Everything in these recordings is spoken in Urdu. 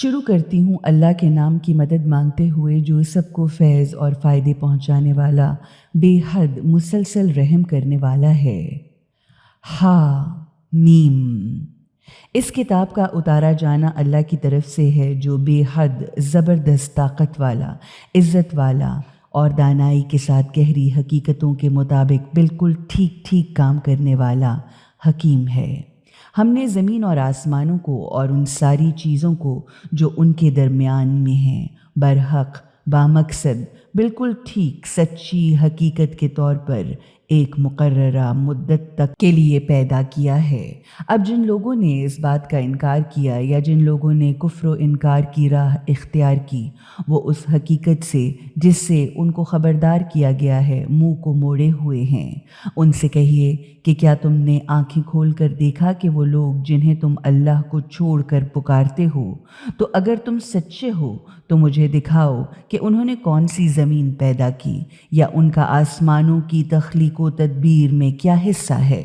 شروع کرتی ہوں اللہ کے نام کی مدد مانگتے ہوئے جو سب کو فیض اور فائدے پہنچانے والا، بے حد مسلسل رحم کرنے والا ہے۔ میم۔ اس کتاب کا اتارا جانا اللہ کی طرف سے ہے جو بے حد زبردست طاقت والا، عزت والا اور دانائی کے ساتھ گہری حقیقتوں کے مطابق بالکل ٹھیک ٹھیک کام کرنے والا حکیم ہے۔ ہم نے زمین اور آسمانوں کو اور ان ساری چیزوں کو جو ان کے درمیان میں ہیں برحق، بامقصد، بالکل ٹھیک سچی حقیقت کے طور پر ایک مقررہ مدت تک کے لیے پیدا کیا ہے۔ اب جن لوگوں نے اس بات کا انکار کیا یا جن لوگوں نے کفر و انکار کی راہ اختیار کی، وہ اس حقیقت سے جس سے ان کو خبردار کیا گیا ہے منہ کو موڑے ہوئے ہیں۔ ان سے کہیے کہ کیا تم نے آنکھیں کھول کر دیکھا کہ وہ لوگ جنہیں تم اللہ کو چھوڑ کر پکارتے ہو، تو اگر تم سچے ہو تو مجھے دکھاؤ کہ انہوں نے کون سی زمین پیدا کی یا ان کا آسمانوں کی تخلیق و تدبیر میں کیا حصہ ہے۔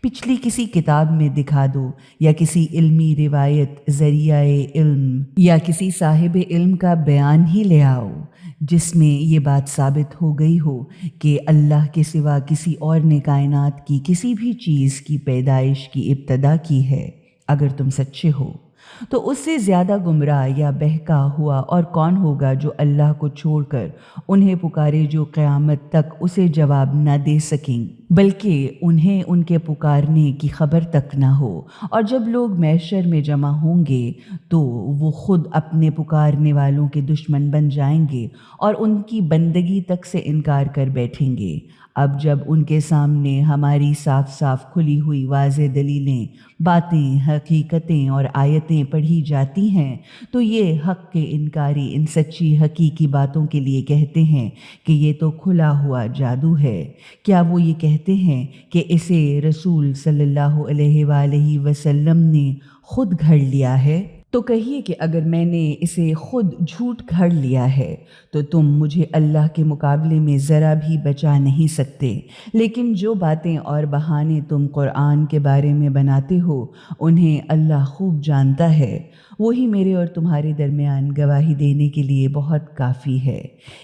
پچھلی کسی کتاب میں دکھا دو یا کسی علمی روایت، ذریعہ علم یا کسی صاحب علم کا بیان ہی لے آؤ جس میں یہ بات ثابت ہو گئی ہو کہ اللہ کے سوا کسی اور نے کائنات کی کسی بھی چیز کی پیدائش کی ابتدا کی ہے۔ اگر تم سچے ہو تو اس سے زیادہ گمراہ یا بہکا ہوا اور کون ہوگا جو اللہ کو چھوڑ کر انہیں پکارے جو قیامت تک اسے جواب نہ دے سکیں، بلکہ انہیں ان کے پکارنے کی خبر تک نہ ہو۔ اور جب لوگ محشر میں جمع ہوں گے تو وہ خود اپنے پکارنے والوں کے دشمن بن جائیں گے اور ان کی بندگی تک سے انکار کر بیٹھیں گے۔ اب جب ان کے سامنے ہماری صاف صاف کھلی ہوئی واضح دلیلیں، باتیں، حقیقتیں اور آیتیں پڑھی جاتی ہیں تو یہ حق کے انکاری ان سچی حقیقی باتوں کے لیے کہتے ہیں کہ یہ تو کھلا ہوا جادو ہے۔ کیا وہ یہ کہتے ہیں کہ اسے رسول صلی اللہ علیہ وآلہ وسلم نے خود گھڑ لیا ہے؟ تو کہیے کہ اگر میں نے اسے خود جھوٹ گھڑ لیا ہے تو تم مجھے اللہ کے مقابلے میں ذرا بھی بچا نہیں سکتے۔ لیکن جو باتیں اور بہانے تم قرآن کے بارے میں بناتے ہو انہیں اللہ خوب جانتا ہے، وہی میرے اور تمہارے درمیان گواہی دینے کے لیے بہت کافی ہے۔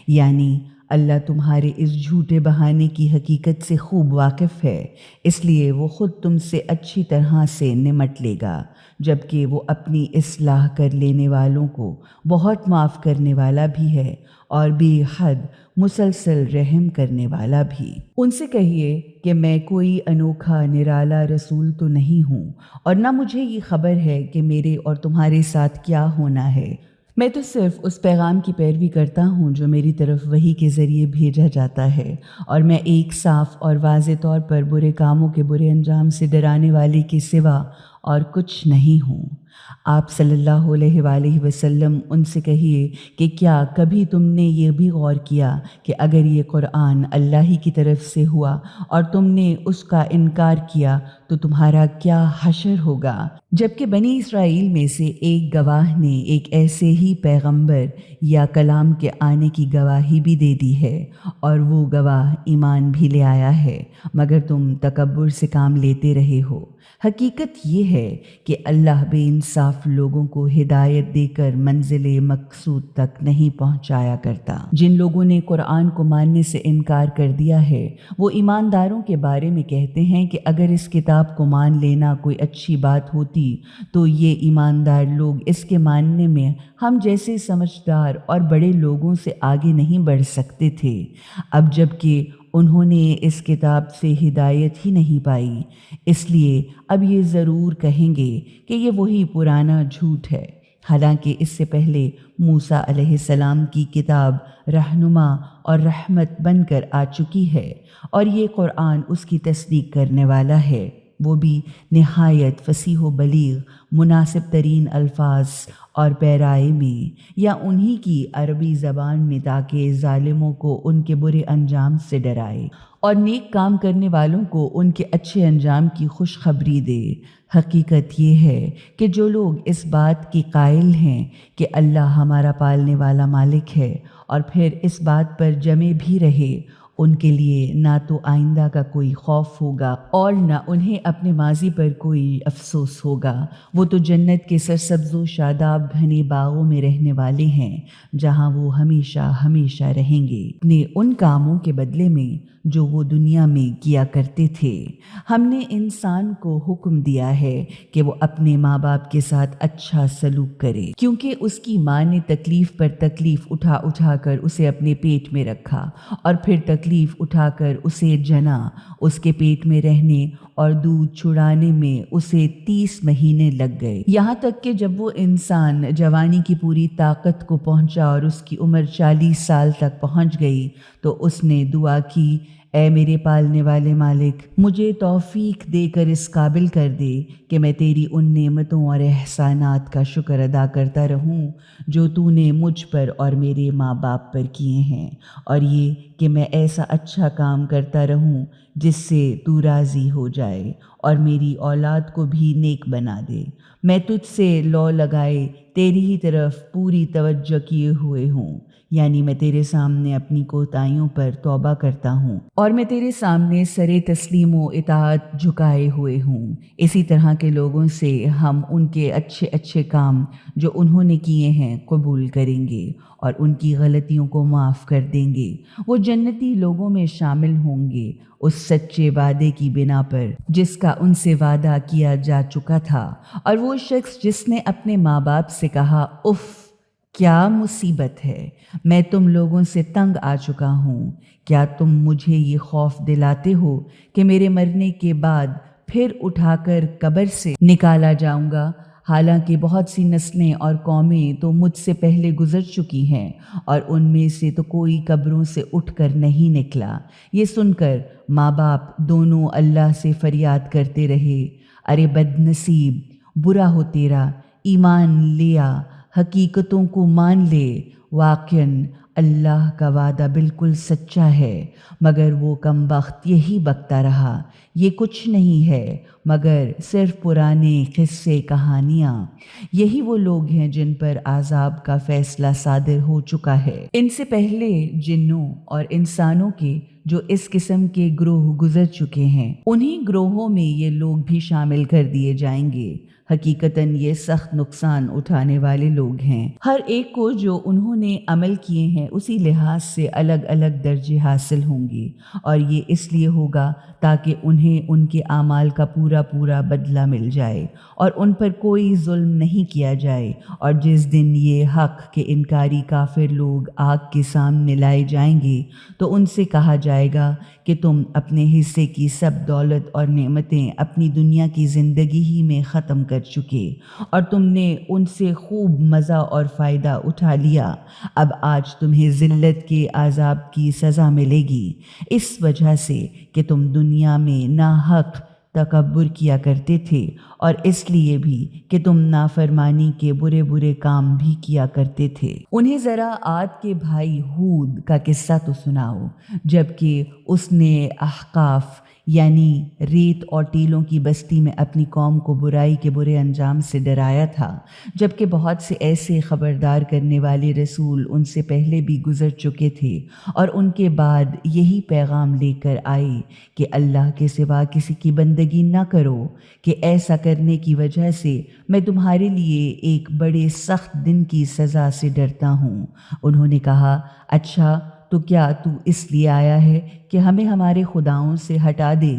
یعنی اللہ تمہارے اس جھوٹے بہانے کی حقیقت سے خوب واقف ہے، اس لیے وہ خود تم سے اچھی طرح سے نمٹ لے گا، جبکہ وہ اپنی اصلاح کر لینے والوں کو بہت معاف کرنے والا بھی ہے اور بے حد مسلسل رحم کرنے والا بھی۔ ان سے کہیے کہ میں کوئی انوکھا نرالا رسول تو نہیں ہوں اور نہ مجھے یہ خبر ہے کہ میرے اور تمہارے ساتھ کیا ہونا ہے۔ میں تو صرف اس پیغام کی پیروی کرتا ہوں جو میری طرف وحی کے ذریعے بھیجا جاتا ہے، اور میں ایک صاف اور واضح طور پر برے کاموں کے برے انجام سے ڈرانے والے کے سوا اور کچھ نہیں ہوں۔ آپ صلی اللہ علیہ وآلہ وسلم ان سے کہیے کہ کیا کبھی تم نے یہ بھی غور کیا کہ اگر یہ قرآن اللہ ہی کی طرف سے ہوا اور تم نے اس کا انکار کیا تو تمہارا کیا حشر ہوگا؟ جبکہ بنی اسرائیل میں سے ایک گواہ نے ایک ایسے ہی پیغمبر یا کلام کے آنے کی گواہی بھی دے دی ہے اور وہ گواہ ایمان بھی لے آیا ہے، مگر تم تکبر سے کام لیتے رہے ہو۔ حقیقت یہ ہے کہ اللہ بے انصاف لوگوں کو ہدایت دے کر منزل مقصود تک نہیں پہنچایا کرتا۔ جن لوگوں نے قرآن کو ماننے سے انکار کر دیا ہے وہ ایمانداروں کے بارے میں کہتے ہیں کہ اگر اس کتاب کو مان لینا کوئی اچھی بات ہوتی تو یہ ایماندار لوگ اس کے ماننے میں ہم جیسے سمجھدار اور بڑے لوگوں سے آگے نہیں بڑھ سکتے تھے۔ اب جب کہ انہوں نے اس کتاب سے ہدایت ہی نہیں پائی، اس لیے اب یہ ضرور کہیں گے کہ یہ وہی پرانا جھوٹ ہے، حالانکہ اس سے پہلے موسیٰ علیہ السلام کی کتاب رہنما اور رحمت بن کر آ چکی ہے، اور یہ قرآن اس کی تصدیق کرنے والا ہے، وہ بھی نہایت فصیح و بلیغ، مناسب ترین الفاظ اور پیرائے میں یا انہی کی عربی زبان میں، تاکہ ظالموں کو ان کے برے انجام سے ڈرائے اور نیک کام کرنے والوں کو ان کے اچھے انجام کی خوشخبری دے۔ حقیقت یہ ہے کہ جو لوگ اس بات کے قائل ہیں کہ اللہ ہمارا پالنے والا مالک ہے اور پھر اس بات پر جمے بھی رہے، ان کے لیے نہ تو آئندہ کا کوئی خوف ہوگا اور نہ انہیں اپنے ماضی پر کوئی افسوس ہوگا۔ وہ تو جنت کے سرسبز و شاداب گھنے باغوں میں رہنے والے ہیں جہاں وہ ہمیشہ ہمیشہ رہیں گے، اپنے ان کاموں کے بدلے میں جو وہ دنیا میں کیا کرتے تھے۔ ہم نے انسان کو حکم دیا ہے کہ وہ اپنے ماں باپ کے ساتھ اچھا سلوک کرے، کیونکہ اس کی ماں نے تکلیف پر تکلیف اٹھا اٹھا کر اسے اپنے پیٹ میں رکھا اور پھر تکلیف اٹھا کر اسے جنا۔ اس کے پیٹ میں رہنے اور دودھ چھڑانے میں اسے 30 مہینے لگ گئے، یہاں تک کہ جب وہ انسان جوانی کی پوری طاقت کو پہنچا اور اس کی عمر 40 سال تک پہنچ گئی تو اس نے دعا کی، اے میرے پالنے والے مالک، مجھے توفیق دے کر اس قابل کر دے کہ میں تیری ان نعمتوں اور احسانات کا شکر ادا کرتا رہوں جو تو نے مجھ پر اور میرے ماں باپ پر کیے ہیں، اور یہ کہ میں ایسا اچھا کام کرتا رہوں جس سے تو راضی ہو جائے اور میری اولاد کو بھی نیک بنا دے۔ میں تجھ سے لو لگائے تیری ہی طرف پوری توجہ کیے ہوئے ہوں، یعنی میں تیرے سامنے اپنی کوتاہیوں پر توبہ کرتا ہوں اور میں تیرے سامنے سرے تسلیم و اطاعت جھکائے ہوئے ہوں۔ اسی طرح کے لوگوں سے ہم ان کے اچھے اچھے کام جو انہوں نے کیے ہیں قبول کریں گے اور ان کی غلطیوں کو معاف کر دیں گے۔ وہ جنتی لوگوں میں شامل ہوں گے اس سچے وعدے کی بنا پر جس کا ان سے وعدہ کیا جا چکا تھا۔ اور وہ شخص جس نے اپنے ماں باپ سے کہا، اف کیا مصیبت ہے، میں تم لوگوں سے تنگ آ چکا ہوں، کیا تم مجھے یہ خوف دلاتے ہو کہ میرے مرنے کے بعد پھر اٹھا کر قبر سے نکالا جاؤں گا؟ حالانکہ بہت سی نسلیں اور قومیں تو مجھ سے پہلے گزر چکی ہیں اور ان میں سے تو کوئی قبروں سے اٹھ کر نہیں نکلا۔ یہ سن کر ماں باپ دونوں اللہ سے فریاد کرتے رہے، ارے بد نصیب، برا ہو تیرا، ایمان لیا، حقیقتوں کو مان لے، واقعاً اللہ کا وعدہ بالکل سچا ہے۔ مگر وہ کم بخت یہی بکتا رہا، یہ کچھ نہیں ہے مگر صرف پرانے قصے کہانیاں۔ یہی وہ لوگ ہیں جن پر عذاب کا فیصلہ صادر ہو چکا ہے۔ ان سے پہلے جنوں اور انسانوں کے جو اس قسم کے گروہ گزر چکے ہیں، انہی گروہوں میں یہ لوگ بھی شامل کر دیے جائیں گے۔ حقیقتاً یہ سخت نقصان اٹھانے والے لوگ ہیں۔ ہر ایک کو جو انہوں نے عمل کیے ہیں اسی لحاظ سے الگ الگ درجے حاصل ہوں گے، اور یہ اس لیے ہوگا تاکہ انہیں ان کے اعمال کا پورا پورا بدلہ مل جائے اور ان پر کوئی ظلم نہیں کیا جائے۔ اور جس دن یہ حق کے انکاری کافر لوگ آگ کے سامنے لائے جائیں گے تو ان سے کہا جائے گا کہ تم اپنے حصے کی سب دولت اور نعمتیں اپنی دنیا کی زندگی ہی میں ختم کر چکے اور تم نے ان سے خوب مزہ اور فائدہ اٹھا لیا، اب آج تمہیں ذلت کے عذاب کی سزا ملے گی، اس وجہ سے کہ تم دنیا میں ناحق تکبر کیا کرتے تھے اور اس لیے بھی کہ تم نافرمانی کے برے برے کام بھی کیا کرتے تھے۔ انہیں ذرا عاد کے بھائی ہود کا قصہ تو سناؤ، جبکہ اس نے احقاف یعنی ریت اور ٹیلوں کی بستی میں اپنی قوم کو برائی کے برے انجام سے ڈرایا تھا، جبکہ بہت سے ایسے خبردار کرنے والے رسول ان سے پہلے بھی گزر چکے تھے اور ان کے بعد یہی پیغام لے کر آئے کہ اللہ کے سوا کسی کی بندگی نہ کرو، کہ ایسا کرنے کی وجہ سے میں تمہارے لیے ایک بڑے سخت دن کی سزا سے ڈرتا ہوں۔ انہوں نے کہا، اچھا تو کیا تو اس لیے آیا ہے کہ ہمیں ہمارے خداؤں سے ہٹا دے؟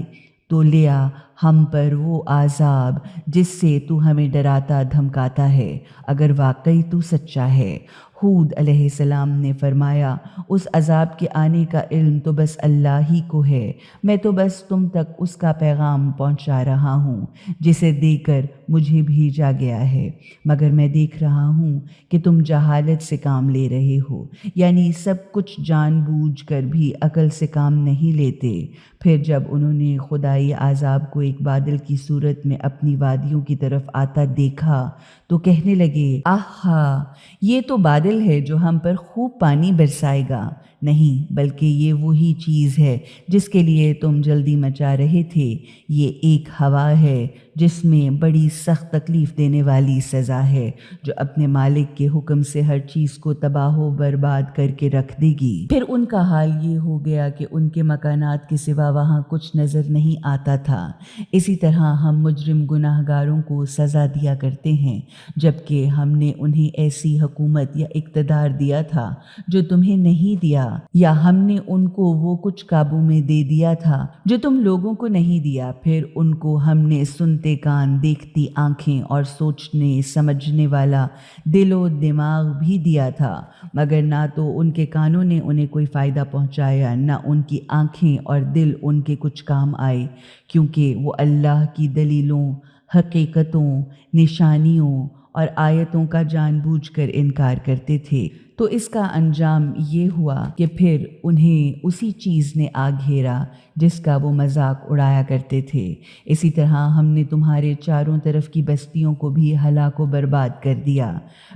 تو لیا ہم پر وہ عذاب جس سے تو ہمیں ڈراتا دھمکاتا ہے، اگر واقعی تو سچا ہے۔ ہود علیہ السلام نے فرمایا، اس عذاب کے آنے کا علم تو بس اللہ ہی کو ہے، میں تو بس تم تک اس کا پیغام پہنچا رہا ہوں جسے دے کر مجھے بھیجا گیا ہے، مگر میں دیکھ رہا ہوں کہ تم جہالت سے کام لے رہے ہو، یعنی سب کچھ جان بوجھ کر بھی عقل سے کام نہیں لیتے۔ پھر جب انہوں نے خدائی عذاب کو ایک بادل کی صورت میں اپنی وادیوں کی طرف آتا دیکھا تو کہنے لگے آہا، یہ تو بادل ہے جو ہم پر خوب پانی برسائے گا۔ نہیں، بلکہ یہ وہی چیز ہے جس کے لیے تم جلدی مچا رہے تھے۔ یہ ایک ہوا ہے جس میں بڑی سخت تکلیف دینے والی سزا ہے، جو اپنے مالک کے حکم سے ہر چیز کو تباہ و برباد کر کے رکھ دے گی۔ پھر ان کا حال یہ ہو گیا کہ ان کے مکانات کے سوا وہاں کچھ نظر نہیں آتا تھا۔ اسی طرح ہم مجرم گناہ گاروں کو سزا دیا کرتے ہیں، جبکہ ہم نے انہیں ایسی حکومت یا اقتدار دیا تھا جو تمہیں نہیں دیا، یا ہم نے ان کو وہ کچھ قابو میں دے دیا تھا جو تم لوگوں کو نہیں دیا۔ پھر ان کو ہم نے سنتے کان، دیکھتی آنکھیں اور سوچنے سمجھنے والا دل و دماغ بھی دیا تھا، مگر نہ تو ان کے کانوں نے انہیں کوئی فائدہ پہنچایا، نہ ان کی آنکھیں اور دل ان کے کچھ کام آئے، کیونکہ وہ اللہ کی دلیلوں، حقیقتوں، نشانیوں اور آیتوں کا جان بوجھ کر انکار کرتے تھے۔ تو اس کا انجام یہ ہوا کہ پھر انہیں اسی چیز نے آ گھیرا جس کا وہ مذاق اڑایا کرتے تھے۔ اسی طرح ہم نے تمہارے چاروں طرف کی بستیوں کو بھی ہلاک و برباد کر دیا۔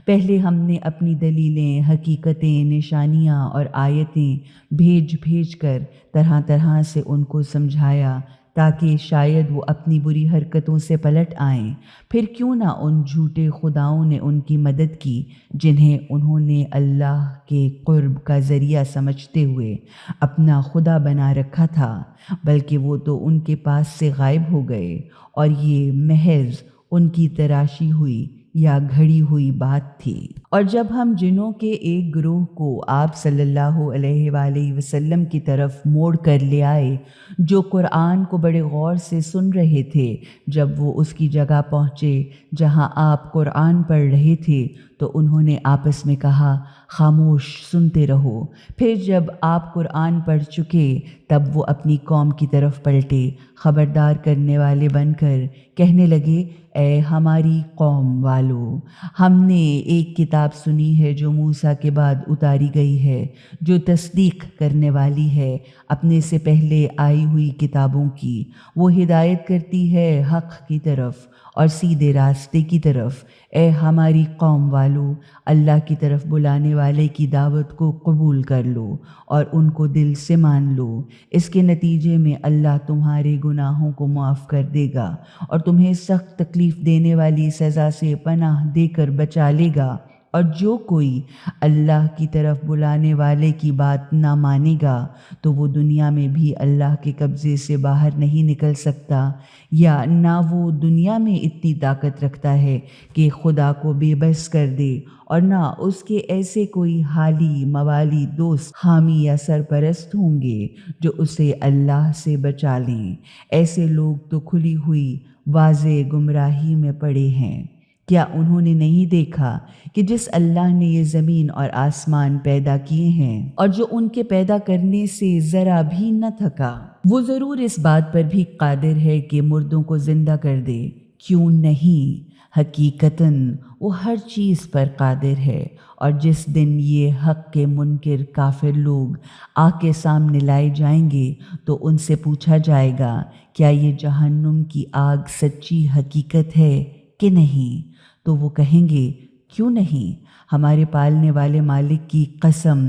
پہلے ہم نے اپنی دلیلیں، حقیقتیں، نشانیاں اور آیتیں بھیج بھیج کر طرح طرح سے ان کو سمجھایا تاکہ شاید وہ اپنی بری حرکتوں سے پلٹ آئیں۔ پھر کیوں نہ ان جھوٹے خداؤں نے ان کی مدد کی جنہیں انہوں نے اللہ کے قرب کا ذریعہ سمجھتے ہوئے اپنا خدا بنا رکھا تھا، بلکہ وہ تو ان کے پاس سے غائب ہو گئے، اور یہ محض ان کی تراشی ہوئی یا گھڑی ہوئی بات تھی۔ اور جب ہم جنوں کے ایک گروہ کو آپ صلی اللہ علیہ وآلہ وسلم کی طرف موڑ کر لے آئے، جو قرآن کو بڑے غور سے سن رہے تھے، جب وہ اس کی جگہ پہنچے جہاں آپ قرآن پڑھ رہے تھے تو انہوں نے آپس میں کہا خاموش سنتے رہو۔ پھر جب آپ قرآن پڑھ چکے تب وہ اپنی قوم کی طرف پلٹے، خبردار کرنے والے بن کر کہنے لگے اے ہماری قوم والو، ہم نے ایک کتاب سنی ہے جو موسیٰ کے بعد اتاری گئی ہے، جو تصدیق کرنے والی ہے اپنے سے پہلے آئی ہوئی کتابوں کی۔ وہ ہدایت کرتی ہے حق کی طرف اور سیدھے راستے کی طرف۔ اے ہماری قوم والو، اللہ کی طرف بلانے والے کی دعوت کو قبول کر لو اور ان کو دل سے مان لو۔ اس کے نتیجے میں اللہ تمہارے گناہوں کو معاف کر دے گا اور تمہیں سخت تکلیف دینے والی سزا سے پناہ دے کر بچا لے گا۔ اور جو کوئی اللہ کی طرف بلانے والے کی بات نہ مانے گا تو وہ دنیا میں بھی اللہ کے قبضے سے باہر نہیں نکل سکتا، یا نہ وہ دنیا میں اتنی طاقت رکھتا ہے کہ خدا کو بے بس کر دے، اور نہ اس کے ایسے کوئی حالی موالی دوست، حامی یا سرپرست ہوں گے جو اسے اللہ سے بچا لیں۔ ایسے لوگ تو کھلی ہوئی واضح گمراہی میں پڑے ہیں۔ کیا انہوں نے نہیں دیکھا کہ جس اللہ نے یہ زمین اور آسمان پیدا کیے ہیں اور جو ان کے پیدا کرنے سے ذرا بھی نہ تھکا، وہ ضرور اس بات پر بھی قادر ہے کہ مردوں کو زندہ کر دے؟ کیوں نہیں، حقیقتاً وہ ہر چیز پر قادر ہے۔ اور جس دن یہ حق کے منکر کافر لوگ آگ کے سامنے لائے جائیں گے تو ان سے پوچھا جائے گا کیا یہ جہنم کی آگ سچی حقیقت ہے کہ نہیں؟ تو وہ کہیں گے کیوں نہیں، ہمارے پالنے والے مالک کی قسم،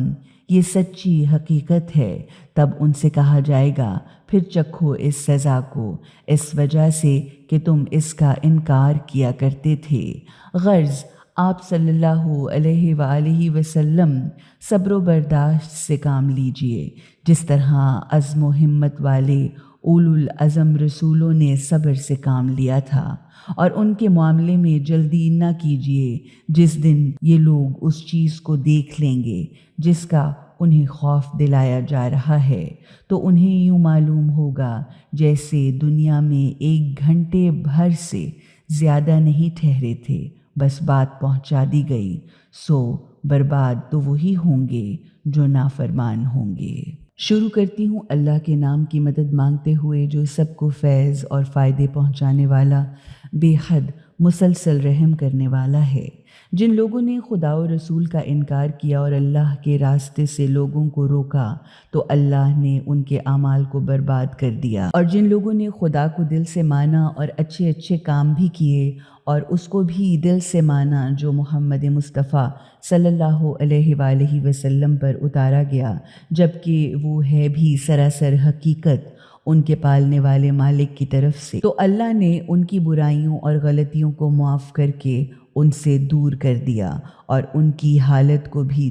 یہ سچی حقیقت ہے۔ تب ان سے کہا جائے گا پھر چکھو اس سزا کو، اس وجہ سے کہ تم اس کا انکار کیا کرتے تھے۔ غرض آپ صلی اللہ علیہ وآلہ وسلم صبر و برداشت سے کام لیجئے، جس طرح عزم و ہمت والے اولو العزم رسولوں نے صبر سے کام لیا تھا، اور ان کے معاملے میں جلدی نہ کیجیے۔ جس دن یہ لوگ اس چیز کو دیکھ لیں گے جس کا انہیں خوف دلایا جا رہا ہے تو انہیں یوں معلوم ہوگا جیسے دنیا میں 1 گھنٹے بھر سے زیادہ نہیں ٹھہرے تھے، بس بات پہنچا دی گئی۔ سو برباد تو وہی ہوں گے جو نافرمان ہوں گے۔ شروع کرتی ہوں اللہ کے نام کی مدد مانگتے ہوئے جو سب کو فیض اور فائدے پہنچانے والا، بے حد مسلسل رحم کرنے والا ہے۔ جن لوگوں نے خدا و رسول کا انکار کیا اور اللہ کے راستے سے لوگوں کو روکا تو اللہ نے ان کے اعمال کو برباد کر دیا، اور جن لوگوں نے خدا کو دل سے مانا اور اچھے اچھے کام بھی کیے اور اس کو بھی دل سے مانا جو محمد مصطفیٰ صلی اللہ علیہ وآلہ وسلم پر اتارا گیا، جبکہ وہ ہے بھی سراسر حقیقت ان کے پالنے والے مالک کی طرف سے، تو اللہ نے ان کی برائیوں اور غلطیوں کو معاف کر کے ان سے دور کر دیا اور ان کی حالت کو بھی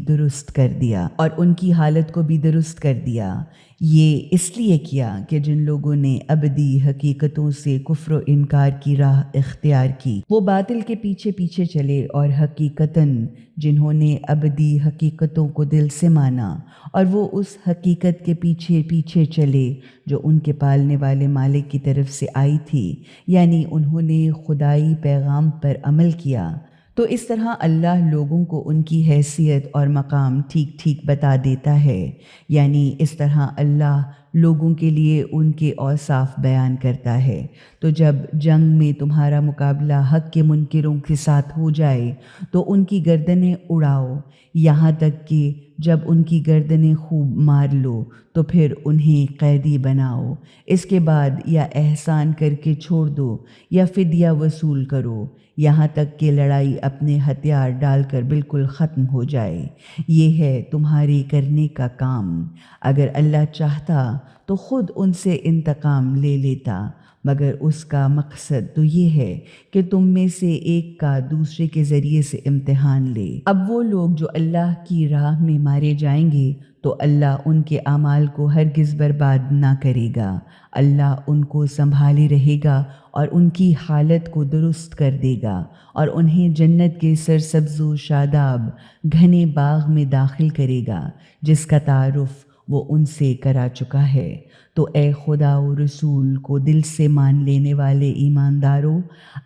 درست کر دیا یہ اس لیے کیا کہ جن لوگوں نے ابدی حقیقتوں سے کفر و انکار کی راہ اختیار کی، وہ باطل کے پیچھے پیچھے چلے، اور حقیقتاً جنہوں نے ابدی حقیقتوں کو دل سے مانا اور وہ اس حقیقت کے پیچھے پیچھے چلے جو ان کے پالنے والے مالک کی طرف سے آئی تھی، یعنی انہوں نے خدائی پیغام پر عمل کیا، تو اس طرح اللہ لوگوں کو ان کی حیثیت اور مقام ٹھیک ٹھیک بتا دیتا ہے، یعنی اس طرح اللہ لوگوں کے لیے ان کے اوصاف بیان کرتا ہے۔ تو جب جنگ میں تمہارا مقابلہ حق کے منکروں کے ساتھ ہو جائے تو ان کی گردنیں اڑاؤ، یہاں تک کہ جب ان کی گردنیں خوب مار لو تو پھر انہیں قیدی بناؤ، اس کے بعد یا احسان کر کے چھوڑ دو یا فدیہ وصول کرو، یہاں تک کہ لڑائی اپنے ہتھیار ڈال کر بالکل ختم ہو جائے۔ یہ ہے تمہارے کرنے کا کام۔ اگر اللہ چاہتا تو خود ان سے انتقام لے لیتا، مگر اس کا مقصد تو یہ ہے کہ تم میں سے ایک کا دوسرے کے ذریعے سے امتحان لے۔ اب وہ لوگ جو اللہ کی راہ میں مارے جائیں گے تو اللہ ان کے اعمال کو ہرگز برباد نہ کرے گا، اللہ ان کو سنبھالے رہے گا اور ان کی حالت کو درست کر دے گا اور انہیں جنت کے سرسبز و شاداب گھنے باغ میں داخل کرے گا جس کا تعارف وہ ان سے کرا چکا ہے۔ تو اے خدا و رسول کو دل سے مان لینے والے ایماندارو،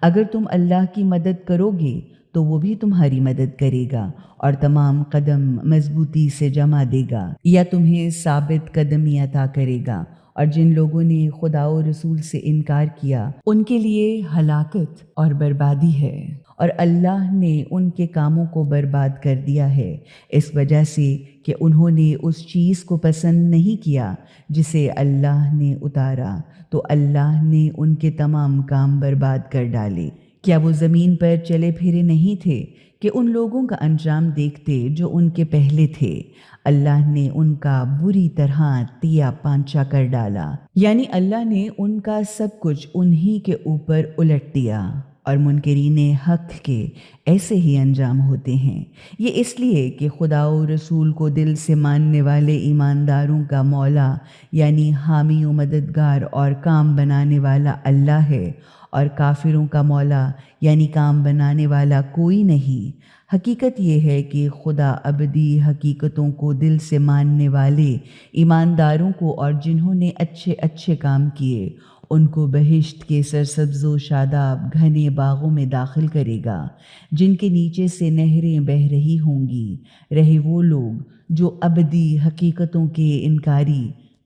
اگر تم اللہ کی مدد کرو گے تو وہ بھی تمہاری مدد کرے گا اور تمام قدم مضبوطی سے جمع دے گا یا تمہیں ثابت قدمی عطا کرے گا، اور جن لوگوں نے خدا و رسول سے انکار کیا ان کے لیے ہلاکت اور بربادی ہے، اور اللہ نے ان کے کاموں کو برباد کر دیا ہے اس وجہ سے کہ انہوں نے اس چیز کو پسند نہیں کیا جسے اللہ نے اتارا، تو اللہ نے ان کے تمام کام برباد کر ڈالے۔ کیا وہ زمین پر چلے پھرے نہیں تھے کہ ان لوگوں کا انجام دیکھتے جو ان کے پہلے تھے؟ اللہ نے ان کا بری طرح تیا پانچا کر ڈالا، یعنی اللہ نے ان کا سب کچھ انہی کے اوپر الٹ دیا، اور منکرین حق کے ایسے ہی انجام ہوتے ہیں۔ یہ اس لیے کہ خدا و رسول کو دل سے ماننے والے ایمانداروں کا مولا یعنی حامی و مددگار اور کام بنانے والا اللہ ہے، اور کافروں کا مولا یعنی کام بنانے والا کوئی نہیں۔ حقیقت یہ ہے کہ خدا ابدی حقیقتوں کو دل سے ماننے والے ایمانداروں کو اور جنہوں نے اچھے اچھے کام کیے ان کو بہشت کے سرسبز و شاداب گھنے باغوں میں داخل کرے گا جن کے نیچے سے نہریں بہہ رہی ہوں گی۔ رہے وہ لوگ جو ابدی حقیقتوں کے انکاری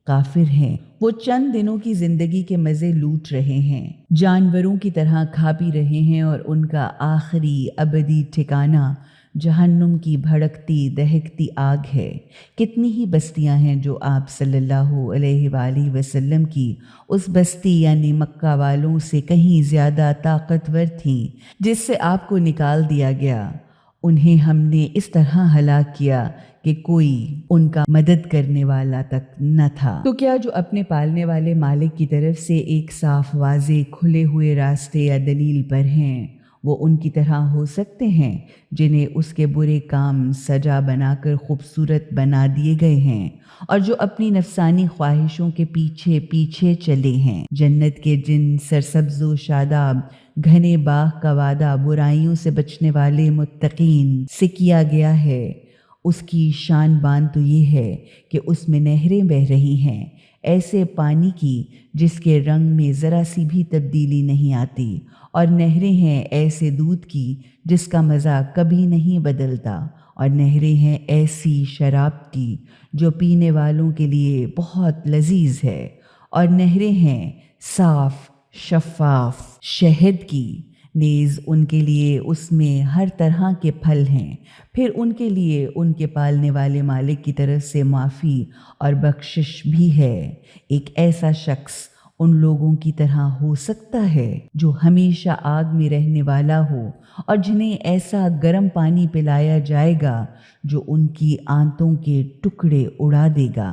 کافر ہیں، وہ چند دنوں کی زندگی کے مزے لوٹ رہے ہیں، جانوروں کی طرح کھا پی رہے ہیں، اور ان کا آخری ابدی ٹھکانہ جہنم کی بھڑکتی دہکتی آگ ہے۔ کتنی ہی بستیاں ہیں جو آپ صلی اللہ علیہ وآلہ وسلم کی اس بستی یعنی مکہ والوں سے کہیں زیادہ طاقتور تھیں جس سے آپ کو نکال دیا گیا، انہیں ہم نے اس طرح ہلاک کیا کہ کوئی ان کا مدد کرنے والا تک نہ تھا۔ تو کیا جو اپنے پالنے والے مالک کی طرف سے ایک صاف واضح کھلے ہوئے راستے یا دلیل پر ہیں وہ ان کی طرح ہو سکتے ہیں جنہیں اس کے برے کام سجا بنا کر خوبصورت بنا دیے گئے ہیں اور جو اپنی نفسانی خواہشوں کے پیچھے پیچھے چلے ہیں؟ جنت کے جن سرسبز و شاداب گھنے باغ کا وعدہ برائیوں سے بچنے والے متقین سے کیا گیا ہے، اس کی شان بان تو یہ ہے کہ اس میں نہریں بہہ رہی ہیں ایسے پانی کی جس کے رنگ میں ذرا سی بھی تبدیلی نہیں آتی، اور نہریں ہیں ایسے دودھ کی جس کا مزہ کبھی نہیں بدلتا، اور نہریں ہیں ایسی شراب کی جو پینے والوں کے لیے بہت لذیذ ہے، اور نہریں ہیں صاف شفاف شہد کی نیز ان کے لیے اس میں ہر طرح کے پھل ہیں، پھر ان کے لیے ان کے پالنے والے مالک کی طرف سے معافی اور بخشش بھی ہے۔ ایک ایسا شخص ان لوگوں کی طرح ہو سکتا ہے جو ہمیشہ آگ میں رہنے والا ہو اور جنہیں ایسا گرم پانی پلایا جائے گا جو ان کی آنتوں کے ٹکڑے اڑا دے گا۔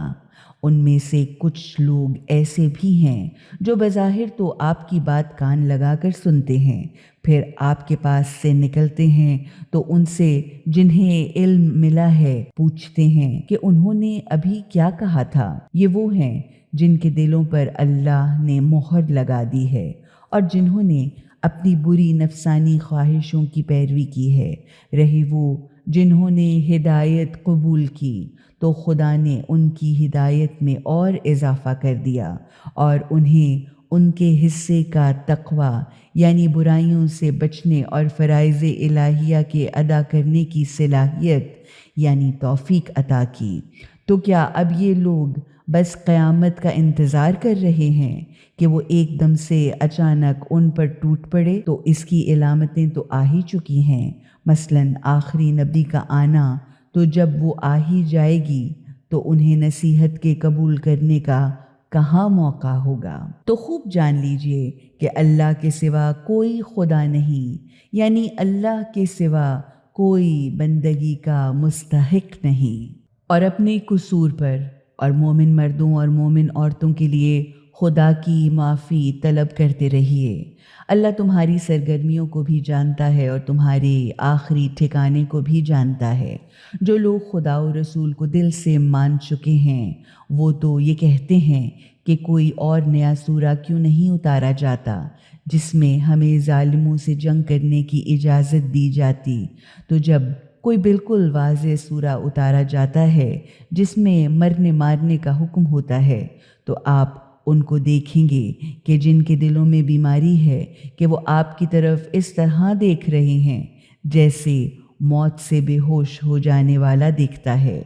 ان میں سے کچھ لوگ ایسے بھی ہیں جو بظاہر تو آپ کی بات کان لگا کر سنتے ہیں، پھر آپ کے پاس سے نکلتے ہیں تو ان سے جنہیں علم ملا ہے پوچھتے ہیں کہ انہوں نے ابھی کیا کہا تھا۔ یہ وہ ہیں جن کے دلوں پر اللہ نے مہر لگا دی ہے اور جنہوں نے اپنی بری نفسانی خواہشوں کی پیروی کی ہے۔ رہی وہ جنہوں نے ہدایت قبول کی تو خدا نے ان کی ہدایت میں اور اضافہ کر دیا اور انہیں ان کے حصے کا تقوی یعنی برائیوں سے بچنے اور فرائض الہیہ کے ادا کرنے کی صلاحیت یعنی توفیق عطا کی۔ تو کیا اب یہ لوگ بس قیامت کا انتظار کر رہے ہیں کہ وہ ایک دم سے اچانک ان پر ٹوٹ پڑے؟ تو اس کی علامتیں تو آ ہی چکی ہیں، مثلاً آخری نبی کا آنا۔ تو جب وہ آ ہی جائے گی تو انہیں نصیحت کے قبول کرنے کا کہاں موقع ہوگا؟ تو خوب جان لیجئے کہ اللہ کے سوا کوئی خدا نہیں، یعنی اللہ کے سوا کوئی بندگی کا مستحق نہیں، اور اپنے قصور پر اور مومن مردوں اور مومن عورتوں کے لیے خدا کی معافی طلب کرتے رہیے۔ اللہ تمہاری سرگرمیوں کو بھی جانتا ہے اور تمہارے آخری ٹھکانے کو بھی جانتا ہے۔ جو لوگ خدا و رسول کو دل سے مان چکے ہیں وہ تو یہ کہتے ہیں کہ کوئی اور نیا سورہ کیوں نہیں اتارا جاتا جس میں ہمیں ظالموں سے جنگ کرنے کی اجازت دی جاتی۔ تو جب کوئی بالکل واضح سورہ اتارا جاتا ہے جس میں مرنے مارنے کا حکم ہوتا ہے تو آپ ان کو دیکھیں گے کہ جن کے دلوں میں بیماری ہے کہ وہ آپ کی طرف اس طرح دیکھ رہے ہیں جیسے موت سے بے ہوش ہو جانے والا دیکھتا ہے۔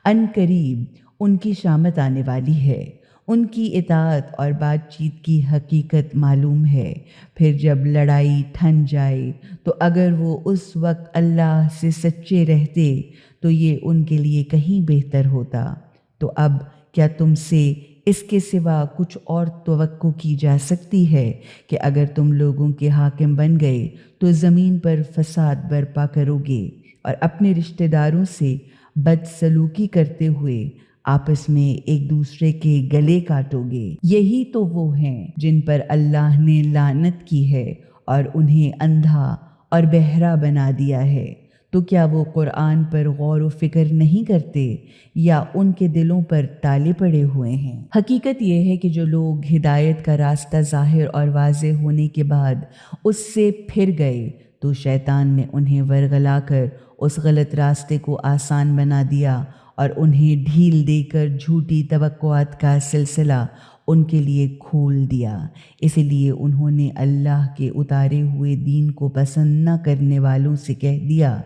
ان قریب ان کی شامت آنے والی ہے، ان کی اطاعت اور بات چیت کی حقیقت معلوم ہے۔ پھر جب لڑائی ٹھن جائے تو اگر وہ اس وقت اللہ سے سچے رہتے تو یہ ان کے لیے کہیں بہتر ہوتا۔ تو اب کیا تم سے اس کے سوا کچھ اور توقع کی جا سکتی ہے کہ اگر تم لوگوں کے حاکم بن گئے تو زمین پر فساد برپا کرو گے اور اپنے رشتہ داروں سے بدسلوکی کرتے ہوئے آپس میں ایک دوسرے کے گلے کاٹو گے؟ یہی تو وہ ہیں جن پر اللہ نے لعنت کی ہے اور انہیں اندھا اور بہرا بنا دیا ہے۔ تو کیا وہ قرآن پر غور و فکر نہیں کرتے یا ان کے دلوں پر تالے پڑے ہوئے ہیں؟ حقیقت یہ ہے کہ جو لوگ ہدایت کا راستہ ظاہر اور واضح ہونے کے بعد اس سے پھر گئے تو شیطان نے انہیں ورغلا کر اس غلط راستے کو آسان بنا دیا اور انہیں ڈھیل دے کر جھوٹی توقعات کا سلسلہ ان کے لیے کھول دیا۔ اسی لیے انہوں نے اللہ کے اتارے ہوئے دین کو پسند نہ کرنے والوں سے کہہ دیا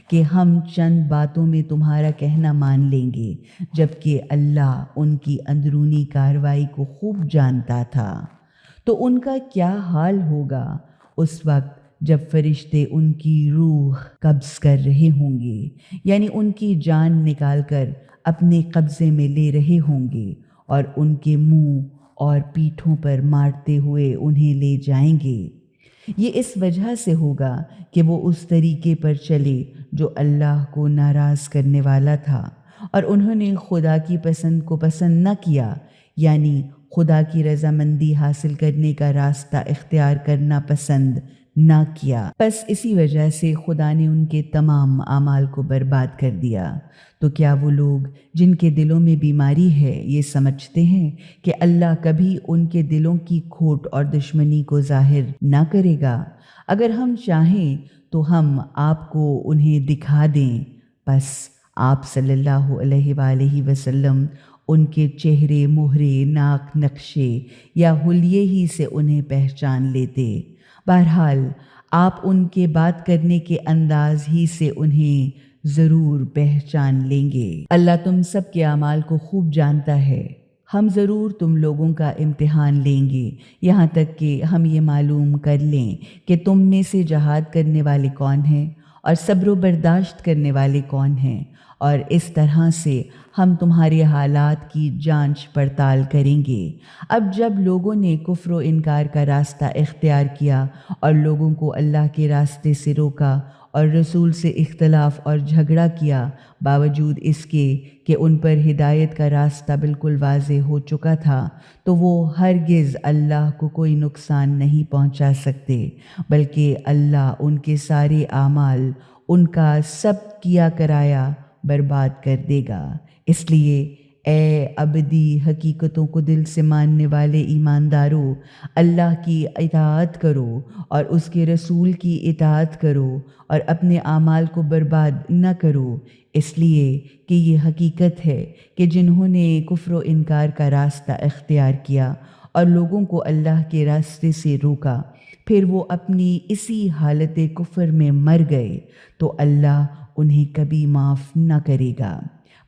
کہ ہم چند باتوں میں تمہارا کہنا مان لیں گے، جبکہ اللہ ان کی اندرونی کارروائی کو خوب جانتا تھا۔ تو ان کا کیا حال ہوگا اس وقت جب فرشتے ان کی روح قبض کر رہے ہوں گے، یعنی ان کی جان نکال کر اپنے قبضے میں لے رہے ہوں گے اور ان کے منہ اور پیٹھوں پر مارتے ہوئے انہیں لے جائیں گے۔ یہ اس وجہ سے ہوگا کہ وہ اس طریقے پر چلے جو اللہ کو ناراض کرنے والا تھا اور انہوں نے خدا کی پسند کو پسند نہ کیا، یعنی خدا کی رضامندی حاصل کرنے کا راستہ اختیار کرنا پسند نہ کیا۔ بس اسی وجہ سے خدا نے ان کے تمام اعمال کو برباد کر دیا۔ تو کیا وہ لوگ جن کے دلوں میں بیماری ہے یہ سمجھتے ہیں کہ اللہ کبھی ان کے دلوں کی کھوٹ اور دشمنی کو ظاہر نہ کرے گا؟ اگر ہم چاہیں تو ہم آپ کو انہیں دکھا دیں، بس آپ صلی اللہ علیہ وآلہ وسلم ان کے چہرے، مہرے، ناک نقشے یا حلیے ہی سے انہیں پہچان لیتے۔ بہرحال آپ ان کے بات کرنے کے انداز ہی سے انہیں ضرور پہچان لیں گے۔ اللہ تم سب کے اعمال کو خوب جانتا ہے۔ ہم ضرور تم لوگوں کا امتحان لیں گے، یہاں تک کہ ہم یہ معلوم کر لیں کہ تم میں سے جہاد کرنے والے کون ہیں اور صبر و برداشت کرنے والے کون ہیں، اور اس طرح سے ہم تمہارے حالات کی جانچ پڑتال کریں گے۔ اب جب لوگوں نے کفر و انکار کا راستہ اختیار کیا اور لوگوں کو اللہ کے راستے سے روکا اور رسول سے اختلاف اور جھگڑا کیا، باوجود اس کے کہ ان پر ہدایت کا راستہ بالکل واضح ہو چکا تھا، تو وہ ہرگز اللہ کو کوئی نقصان نہیں پہنچا سکتے، بلکہ اللہ ان کے سارے اعمال، ان کا سب کیا کرایا برباد کر دے گا۔ اس لیے اے ابدی حقیقتوں کو دل سے ماننے والے ایمانداروں، اللہ کی اطاعت کرو اور اس کے رسول کی اطاعت کرو اور اپنے اعمال کو برباد نہ کرو، اس لیے کہ یہ حقیقت ہے کہ جنہوں نے کفر و انکار کا راستہ اختیار کیا اور لوگوں کو اللہ کے راستے سے روکا، پھر وہ اپنی اسی حالت کفر میں مر گئے، تو اللہ انہیں کبھی معاف نہ کرے گا۔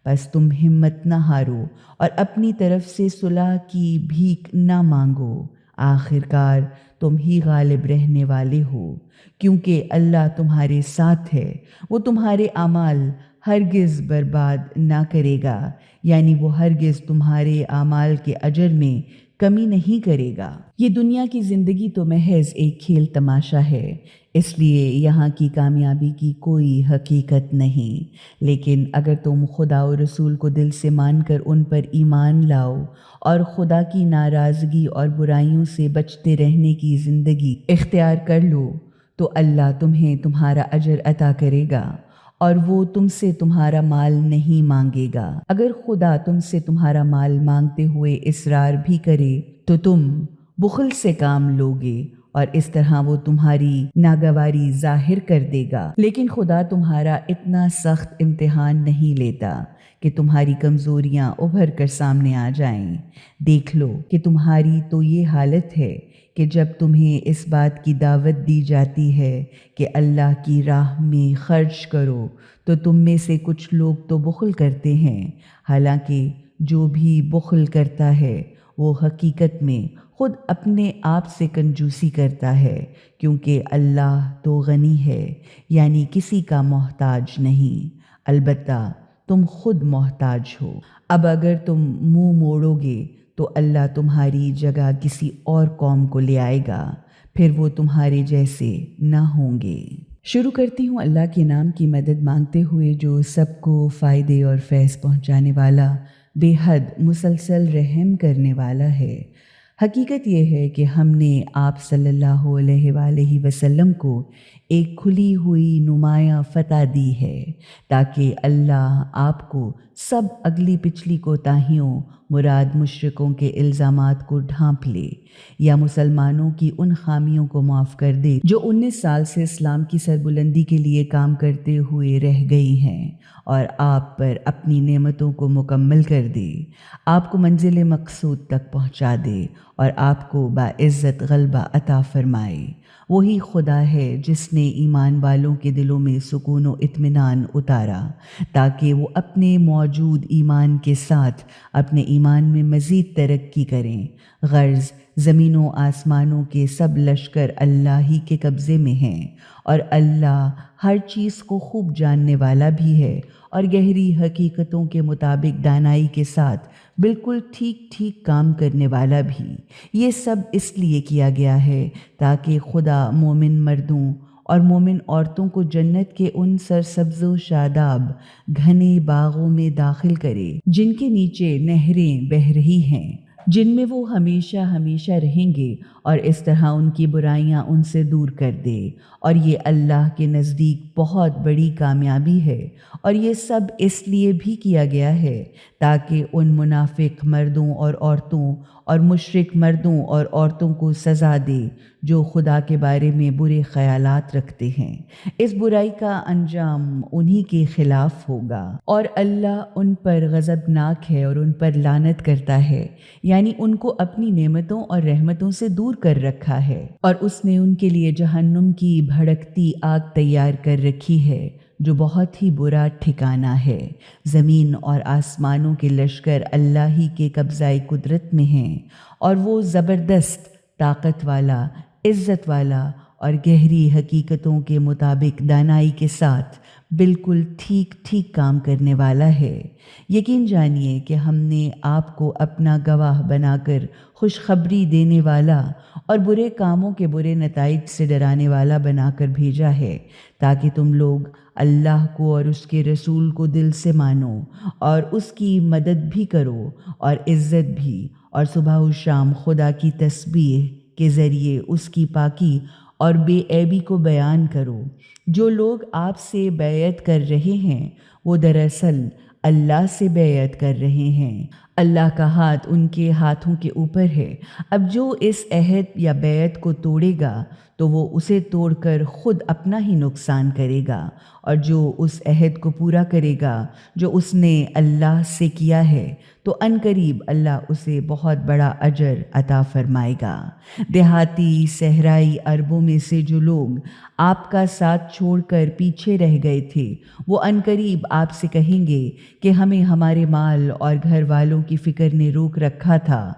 بس تم ہمت نہ ہارو اور اپنی طرف سے صلح کی بھیک نہ مانگو، آخر کار تم ہی غالب رہنے والے ہو، کیونکہ اللہ تمہارے ساتھ ہے، وہ تمہارے اعمال ہرگز برباد نہ کرے گا، یعنی وہ ہرگز تمہارے اعمال کے اجر میں کمی نہیں کرے گا۔ یہ دنیا کی زندگی تو محض ایک کھیل تماشا ہے، اس لیے یہاں کی کامیابی کی کوئی حقیقت نہیں، لیکن اگر تم خدا و رسول کو دل سے مان کر ان پر ایمان لاؤ اور خدا کی ناراضگی اور برائیوں سے بچتے رہنے کی زندگی اختیار کر لو، تو اللہ تمہیں تمہارا اجر عطا کرے گا اور وہ تم سے تمہارا مال نہیں مانگے گا۔ اگر خدا تم سے تمہارا مال مانگتے ہوئے اصرار بھی کرے تو تم بخل سے کام لوگے اور اس طرح وہ تمہاری ناگواری ظاہر کر دے گا، لیکن خدا تمہارا اتنا سخت امتحان نہیں لیتا کہ تمہاری کمزوریاں ابھر کر سامنے آ جائیں۔ دیکھ لو کہ تمہاری تو یہ حالت ہے کہ جب تمہیں اس بات کی دعوت دی جاتی ہے کہ اللہ کی راہ میں خرچ کرو، تو تم میں سے کچھ لوگ تو بخل کرتے ہیں، حالانکہ جو بھی بخل کرتا ہے وہ حقیقت میں خود اپنے آپ سے کنجوسی کرتا ہے، کیونکہ اللہ تو غنی ہے، یعنی کسی کا محتاج نہیں، البتہ تم خود محتاج ہو۔ اب اگر تم منہ موڑو گے تو اللہ تمہاری جگہ کسی اور قوم کو لے آئے گا، پھر وہ تمہارے جیسے نہ ہوں گے۔ شروع کرتی ہوں اللہ کے نام کی مدد مانگتے ہوئے، جو سب کو فائدے اور فیض پہنچانے والا، بے حد مسلسل رحم کرنے والا ہے۔ حقیقت یہ ہے کہ ہم نے آپ صلی اللہ علیہ وآلہ وسلم کو ایک کھلی ہوئی نمایاں فتح دی ہے، تاکہ اللہ آپ کو سب اگلی پچھلی کوتاہیوں، مراد مشرکوں کے الزامات کو ڈھانپ لے، یا مسلمانوں کی ان خامیوں کو معاف کر دے جو 19 سال سے اسلام کی سربلندی کے لیے کام کرتے ہوئے رہ گئی ہیں، اور آپ پر اپنی نعمتوں کو مکمل کر دے، آپ کو منزل مقصود تک پہنچا دے اور آپ کو باعزت غلبہ عطا فرمائے۔ وہی خدا ہے جس نے ایمان والوں کے دلوں میں سکون و اطمینان اتارا، تاکہ وہ اپنے موجود ایمان کے ساتھ اپنے ایمان میں مزید ترقی کریں۔ غرض زمین و آسمانوں کے سب لشکر اللہ ہی کے قبضے میں ہیں، اور اللہ ہر چیز کو خوب جاننے والا بھی ہے، اور گہری حقیقتوں کے مطابق دانائی کے ساتھ بالکل ٹھیک ٹھیک کام کرنے والا بھی۔ یہ سب اس لیے کیا گیا ہے تاکہ خدا مومن مردوں اور مومن عورتوں کو جنت کے ان سرسبز و شاداب گھنے باغوں میں داخل کرے جن کے نیچے نہریں بہہ رہی ہیں، جن میں وہ ہمیشہ ہمیشہ رہیں گے، اور اس طرح ان کی برائیاں ان سے دور کر دے، اور یہ اللہ کے نزدیک بہت بڑی کامیابی ہے۔ اور یہ سب اس لیے بھی کیا گیا ہے تاکہ ان منافق مردوں اور عورتوں اور مشرک مردوں اور عورتوں کو سزا دے جو خدا کے بارے میں برے خیالات رکھتے ہیں۔ اس برائی کا انجام انہی کے خلاف ہوگا، اور اللہ ان پر غضبناک ہے اور ان پر لعنت کرتا ہے، یعنی ان کو اپنی نعمتوں اور رحمتوں سے دور کر رکھا ہے، اور اس نے ان کے لیے جہنم کی بھڑکتی آگ تیار کر رکھی ہے، جو بہت ہی برا ٹھکانہ ہے۔ زمین اور آسمانوں کے لشکر اللہ ہی کے قبضۂ قدرت میں ہیں، اور وہ زبردست طاقت والا، عزت والا اور گہری حقیقتوں کے مطابق دانائی کے ساتھ بالکل ٹھیک ٹھیک کام کرنے والا ہے۔ یقین جانیے کہ ہم نے آپ کو اپنا گواہ بنا کر خوشخبری دینے والا اور برے کاموں کے برے نتائج سے ڈرانے والا بنا کر بھیجا ہے، تاکہ تم لوگ اللہ کو اور اس کے رسول کو دل سے مانو اور اس کی مدد بھی کرو اور عزت بھی، اور صبح و شام خدا کی تسبیح کے ذریعے اس کی پاکی اور بے عیبی کو بیان کرو۔ جو لوگ آپ سے بیعت کر رہے ہیں وہ دراصل اللہ سے بیعت کر رہے ہیں۔ اللہ کا ہاتھ ان کے ہاتھوں کے اوپر ہے۔ اب جو اس عہد یا بیعت کو توڑے گا تو وہ اسے توڑ کر خود اپنا ہی نقصان کرے گا، اور جو اس عہد کو پورا کرے گا جو اس نے اللہ سے کیا ہے تو عنقریب اللہ اسے بہت بڑا اجر عطا فرمائے گا۔ دیہاتی صحرائی عربوں میں سے جو لوگ آپ کا ساتھ چھوڑ کر پیچھے رہ گئے تھے، وہ عنقریب آپ سے کہیں گے کہ ہمیں ہمارے مال اور گھر والوں کی فکر نے روک رکھا تھا،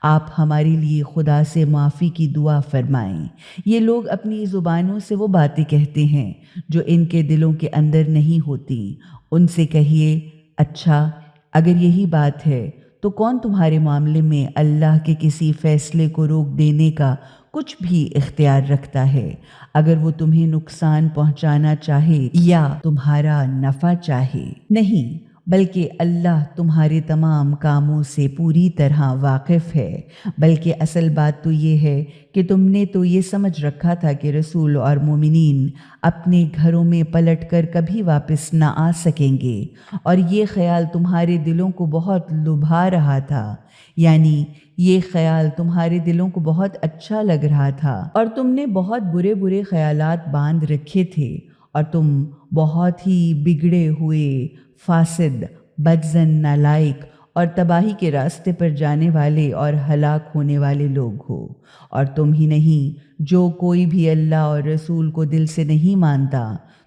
آپ ہمارے لیے خدا سے معافی کی دعا فرمائیں۔ یہ لوگ اپنی زبانوں سے وہ باتیں کہتے ہیں جو ان کے دلوں کے اندر نہیں ہوتی۔ ان سے کہیے، اچھا اگر یہی بات ہے تو کون تمہارے معاملے میں اللہ کے کسی فیصلے کو روک دینے کا کچھ بھی اختیار رکھتا ہے؟ اگر وہ تمہیں نقصان پہنچانا چاہے یا تمہارا نفع چاہے؟ نہیں، بلکہ اللہ تمہارے تمام کاموں سے پوری طرح واقف ہے۔ بلکہ اصل بات تو یہ ہے کہ تم نے تو یہ سمجھ رکھا تھا کہ رسول اور مومنین اپنے گھروں میں پلٹ کر کبھی واپس نہ آ سکیں گے، اور یہ خیال تمہارے دلوں کو بہت لبھا رہا تھا، یعنی یہ خیال تمہارے دلوں کو بہت اچھا لگ رہا تھا، اور تم نے بہت برے برے خیالات باندھ رکھے تھے، اور تم بہت ہی بگڑے ہوئے، فاسد، بدظن، نالائق اور تباہی کے راستے پر جانے والے اور ہلاک ہونے والے لوگ ہو۔ اور تم ہی نہیں، جو کوئی بھی اللہ اور رسول کو دل سے نہیں مانتا،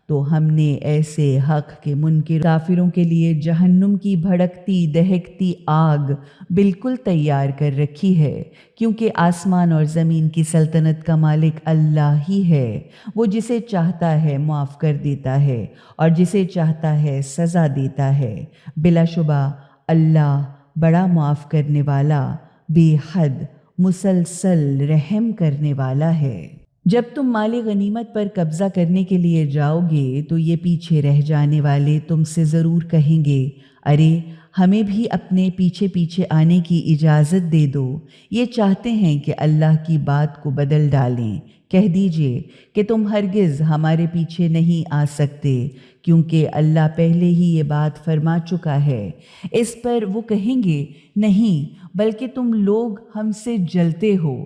تو ہم نے ایسے حق کے منکر کافروں کے لیے جہنم کی بھڑکتی دہکتی آگ بالکل تیار کر رکھی ہے، کیونکہ آسمان اور زمین کی سلطنت کا مالک اللہ ہی ہے۔ وہ جسے چاہتا ہے معاف کر دیتا ہے اور جسے چاہتا ہے سزا دیتا ہے۔ بلا شبہ اللہ بڑا معاف کرنے والا، بے حد مسلسل رحم کرنے والا ہے۔ جب تم مال غنیمت پر قبضہ کرنے کے لیے جاؤ گے تو یہ پیچھے رہ جانے والے تم سے ضرور کہیں گے، ارے ہمیں بھی اپنے پیچھے پیچھے آنے کی اجازت دے دو۔ یہ چاہتے ہیں کہ اللہ کی بات کو بدل ڈالیں۔ کہہ دیجئے کہ تم ہرگز ہمارے پیچھے نہیں آ سکتے، کیونکہ اللہ پہلے ہی یہ بات فرما چکا ہے۔ اس پر وہ کہیں گے، نہیں، بلکہ تم لوگ ہم سے جلتے ہو۔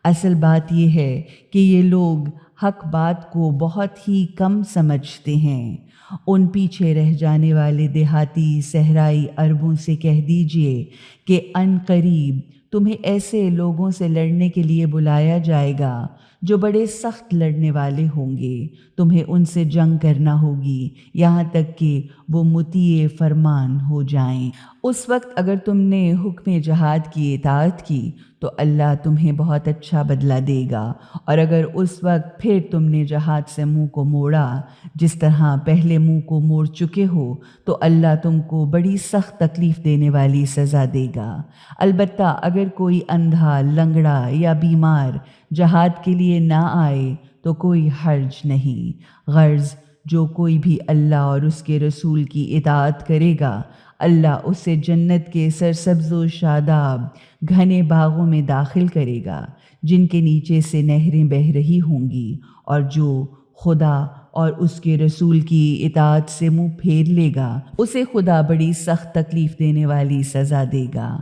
اصل بات یہ ہے کہ یہ لوگ حق بات کو بہت ہی کم سمجھتے ہیں۔ ان پیچھے رہ جانے والے دیہاتی صحرائی عربوں سے کہہ دیجئے کہ عنقریب تمہیں ایسے لوگوں سے لڑنے کے لیے بلایا جائے گا جو بڑے سخت لڑنے والے ہوں گے۔ تمہیں ان سے جنگ کرنا ہوگی یہاں تک کہ وہ مطیع فرمان ہو جائیں۔ اس وقت اگر تم نے حکم جہاد کی اطاعت کی تو اللہ تمہیں بہت اچھا بدلہ دے گا، اور اگر اس وقت پھر تم نے جہاد سے منہ کو موڑا جس طرح پہلے منہ کو موڑ چکے ہو تو اللہ تم کو بڑی سخت تکلیف دینے والی سزا دے گا۔ البتہ اگر کوئی اندھا، لنگڑا یا بیمار جہاد کے لیے نہ آئے تو کوئی حرج نہیں، غرض جو کوئی بھی اللہ اور اس کے رسول کی اطاعت کرے گا اللہ اسے جنت کے سرسبز و شاداب گھنے باغوں میں داخل کرے گا جن کے نیچے سے نہریں بہہ رہی ہوں گی، اور جو خدا اور اس کے رسول کی اطاعت سے منہ پھیر لے گا اسے خدا بڑی سخت تکلیف دینے والی سزا دے گا۔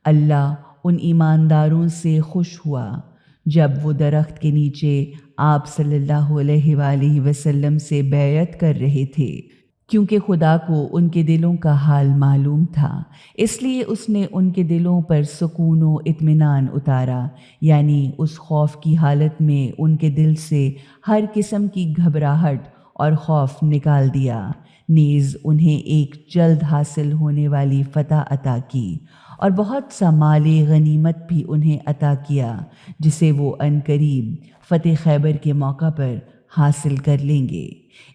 اللہ ان ایمانداروں سے خوش ہوا جب وہ درخت کے نیچے آپ صلی اللہ علیہ وآلہ وسلم سے بیعت کر رہے تھے، کیونکہ خدا کو ان کے دلوں کا حال معلوم تھا، اس لیے اس نے ان کے دلوں پر سکون و اطمینان اتارا، یعنی اس خوف کی حالت میں ان کے دل سے ہر قسم کی گھبراہٹ اور خوف نکال دیا، نیز انہیں ایک جلد حاصل ہونے والی فتح عطا کی اور بہت سا مال غنیمت بھی انہیں عطا کیا، جسے وہ عنقریب فتح خیبر کے موقع پر حاصل کر لیں گے۔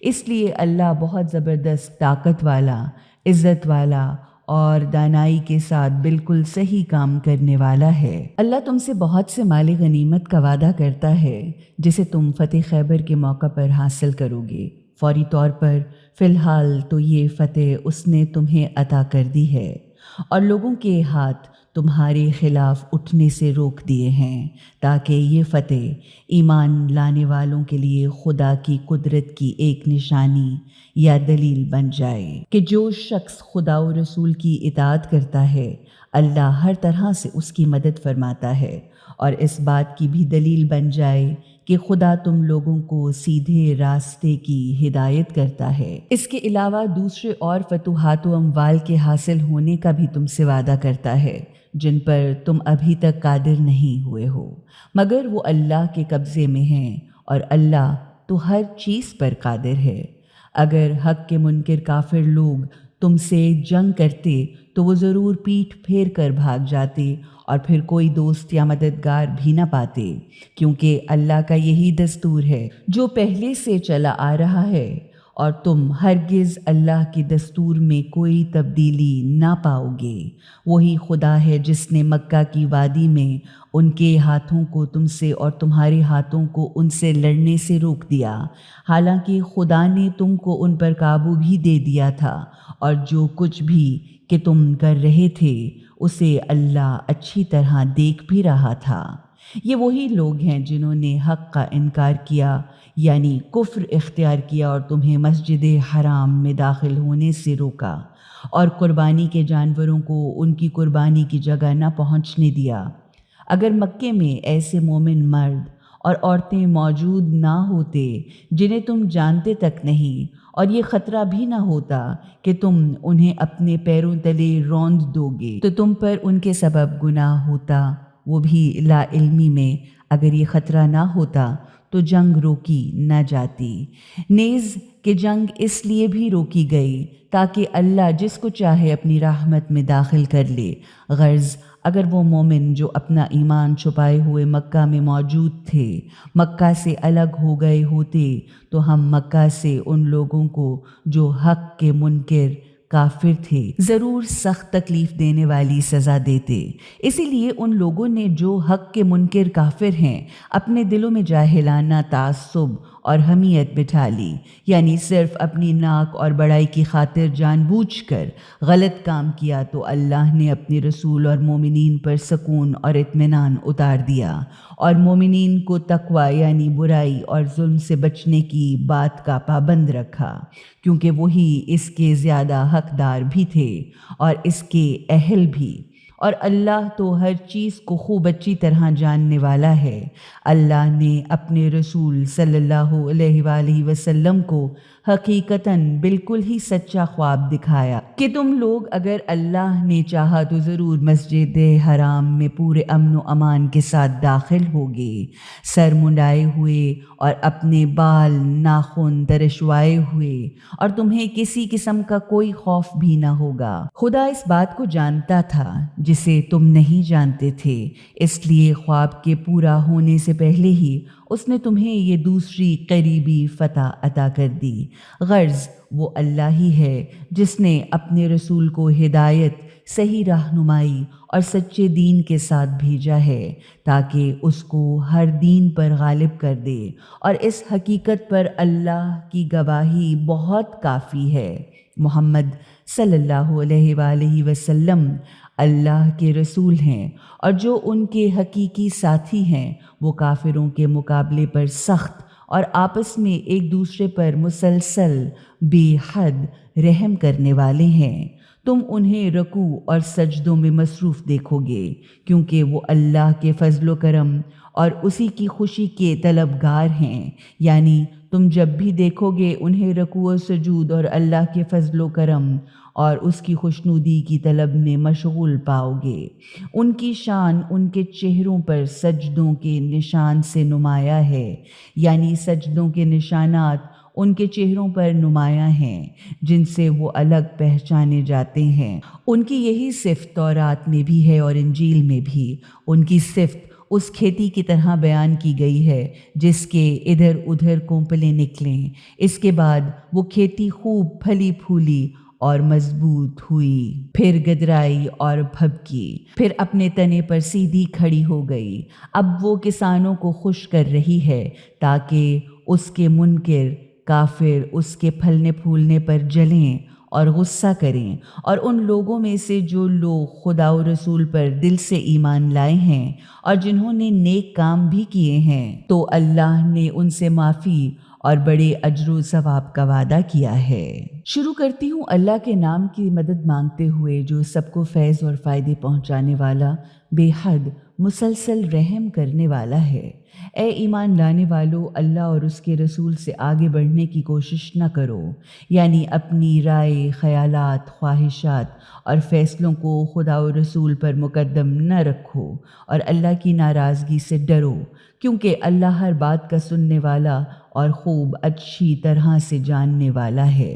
اس لیے اللہ بہت زبردست طاقت والا، عزت والا اور دانائی کے ساتھ بالکل صحیح کام کرنے والا ہے۔ اللہ تم سے بہت سے مال غنیمت کا وعدہ کرتا ہے جسے تم فتح خیبر کے موقع پر حاصل کرو گے۔ فوری طور پر فی الحال تو یہ فتح اس نے تمہیں عطا کر دی ہے اور لوگوں کے ہاتھ تمہارے خلاف اٹھنے سے روک دیے ہیں، تاکہ یہ فتح ایمان لانے والوں کے لیے خدا کی قدرت کی ایک نشانی یا دلیل بن جائے کہ جو شخص خدا و رسول کی اطاعت کرتا ہے، اللہ ہر طرح سے اس کی مدد فرماتا ہے، اور اس بات کی بھی دلیل بن جائے کہ خدا تم لوگوں کو سیدھے راستے کی ہدایت کرتا ہے۔ اس کے علاوہ دوسرے اور فتوحات و اموال کے حاصل ہونے کا بھی تم سے وعدہ کرتا ہے، جن پر تم ابھی تک قادر نہیں ہوئے ہو، مگر وہ اللہ کے قبضے میں ہیں، اور اللہ تو ہر چیز پر قادر ہے۔ اگر حق کے منکر کافر لوگ تم سے جنگ کرتے تو وہ ضرور پیٹھ پھیر کر بھاگ جاتے اور پھر کوئی دوست یا مددگار بھی نہ پاتے، کیونکہ اللہ کا یہی دستور ہے جو پہلے سے چلا آ رہا ہے، اور تم ہرگز اللہ کے دستور میں کوئی تبدیلی نہ پاؤ گے۔ وہی خدا ہے جس نے مکہ کی وادی میں ان کے ہاتھوں کو تم سے اور تمہارے ہاتھوں کو ان سے لڑنے سے روک دیا، حالانکہ خدا نے تم کو ان پر قابو بھی دے دیا تھا، اور جو کچھ بھی کہ تم کر رہے تھے اسے اللہ اچھی طرح دیکھ بھی رہا تھا۔ یہ وہی لوگ ہیں جنہوں نے حق کا انکار کیا، یعنی کفر اختیار کیا، اور تمہیں مسجد حرام میں داخل ہونے سے روکا، اور قربانی کے جانوروں کو ان کی قربانی کی جگہ نہ پہنچنے دیا۔ اگر مکے میں ایسے مومن مرد اور عورتیں موجود نہ ہوتے جنہیں تم جانتے تک نہیں، اور یہ خطرہ بھی نہ ہوتا کہ تم انہیں اپنے پیروں تلے روند دو گے تو تم پر ان کے سبب گناہ ہوتا، وہ بھی لا علمی میں۔ اگر یہ خطرہ نہ ہوتا تو جنگ روکی نہ جاتی، نیز کہ جنگ اس لیے بھی روکی گئی تاکہ اللہ جس کو چاہے اپنی رحمت میں داخل کر لے، غرض اگر وہ مومن جو اپنا ایمان چھپائے ہوئے مکہ میں موجود تھے مکہ سے الگ ہو گئے ہوتے تو ہم مکہ سے ان لوگوں کو جو حق کے منکر کافر تھے ضرور سخت تکلیف دینے والی سزا دیتے۔ اسی لیے ان لوگوں نے جو حق کے منکر کافر ہیں اپنے دلوں میں جاہلانہ تعصب اور حمیت بٹھا لی، یعنی صرف اپنی ناک اور بڑائی کی خاطر جان بوجھ کر غلط کام کیا، تو اللہ نے اپنے رسول اور مومنین پر سکون اور اطمینان اتار دیا، اور مومنین کو تقوی یعنی برائی اور ظلم سے بچنے کی بات کا پابند رکھا، کیونکہ وہی اس کے زیادہ حقدار بھی تھے اور اس کے اہل بھی، اور اللہ تو ہر چیز کو خوب اچھی طرح جاننے والا ہے۔ اللہ نے اپنے رسول صلی اللہ علیہ وآلہ وسلم کو حقیقتاً بالکل ہی سچا خواب دکھایا کہ تم لوگ اگر اللہ نے چاہا تو ضرور مسجد حرام میں پورے امن و امان کے ساتھ داخل ہوگے، سر منڈائے ہوئے اور اپنے بال ناخن ترشوائے ہوئے، اور تمہیں کسی قسم کا کوئی خوف بھی نہ ہوگا۔ خدا اس بات کو جانتا تھا جسے تم نہیں جانتے تھے، اس لیے خواب کے پورا ہونے سے پہلے ہی اس نے تمہیں یہ دوسری قریبی فتح عطا کر دی۔ غرض وہ اللہ ہی ہے جس نے اپنے رسول کو ہدایت، صحیح رہنمائی اور سچے دین کے ساتھ بھیجا ہے تاکہ اس کو ہر دین پر غالب کر دے، اور اس حقیقت پر اللہ کی گواہی بہت کافی ہے۔ محمد صلی اللہ علیہ وآلہ وسلم اللہ کے رسول ہیں، اور جو ان کے حقیقی ساتھی ہیں وہ کافروں کے مقابلے پر سخت اور آپس میں ایک دوسرے پر مسلسل بے حد رحم کرنے والے ہیں۔ تم انہیں رکوع اور سجدوں میں مصروف دیکھو گے، کیونکہ وہ اللہ کے فضل و کرم اور اسی کی خوشی کے طلبگار ہیں، یعنی تم جب بھی دیکھو گے انہیں رکوع و سجود اور اللہ کے فضل و کرم اور اس کی خوشنودی کی طلب میں مشغول پاؤ گے۔ ان کی شان ان کے چہروں پر سجدوں کے نشان سے نمایاں ہے، یعنی سجدوں کے نشانات ان کے چہروں پر نمایاں ہیں جن سے وہ الگ پہچانے جاتے ہیں۔ ان کی یہی صفت تورات میں بھی ہے اور انجیل میں بھی۔ ان کی صفت اس کھیتی کی طرح بیان کی گئی ہے جس کے ادھر ادھر کونپلیں نکلیں، اس کے بعد وہ کھیتی خوب پھلی پھولی اور مضبوط ہوئی، پھر گدرائی اور بھبکی، پھر اپنے تنے پر سیدھی کھڑی ہو گئی۔ اب وہ کسانوں کو خوش کر رہی ہے تاکہ اس کے منکر کافر اس کے پھلنے پھولنے پر جلیں اور غصہ کریں، اور ان لوگوں میں سے جو لوگ خدا و رسول پر دل سے ایمان لائے ہیں اور جنہوں نے نیک کام بھی کیے ہیں تو اللہ نے ان سے معافی اور بڑے اجر و ثواب کا وعدہ کیا ہے۔ شروع کرتی ہوں اللہ کے نام کی مدد مانگتے ہوئے جو سب کو فیض اور فائدے پہنچانے والا، بے حد مسلسل رحم کرنے والا ہے۔ اے ایمان لانے والو، اللہ اور اس کے رسول سے آگے بڑھنے کی کوشش نہ کرو، یعنی اپنی رائے، خیالات، خواہشات اور فیصلوں کو خدا و رسول پر مقدم نہ رکھو اور اللہ کی ناراضگی سے ڈرو، کیونکہ اللہ ہر بات کا سننے والا اور خوب اچھی طرح سے جاننے والا ہے۔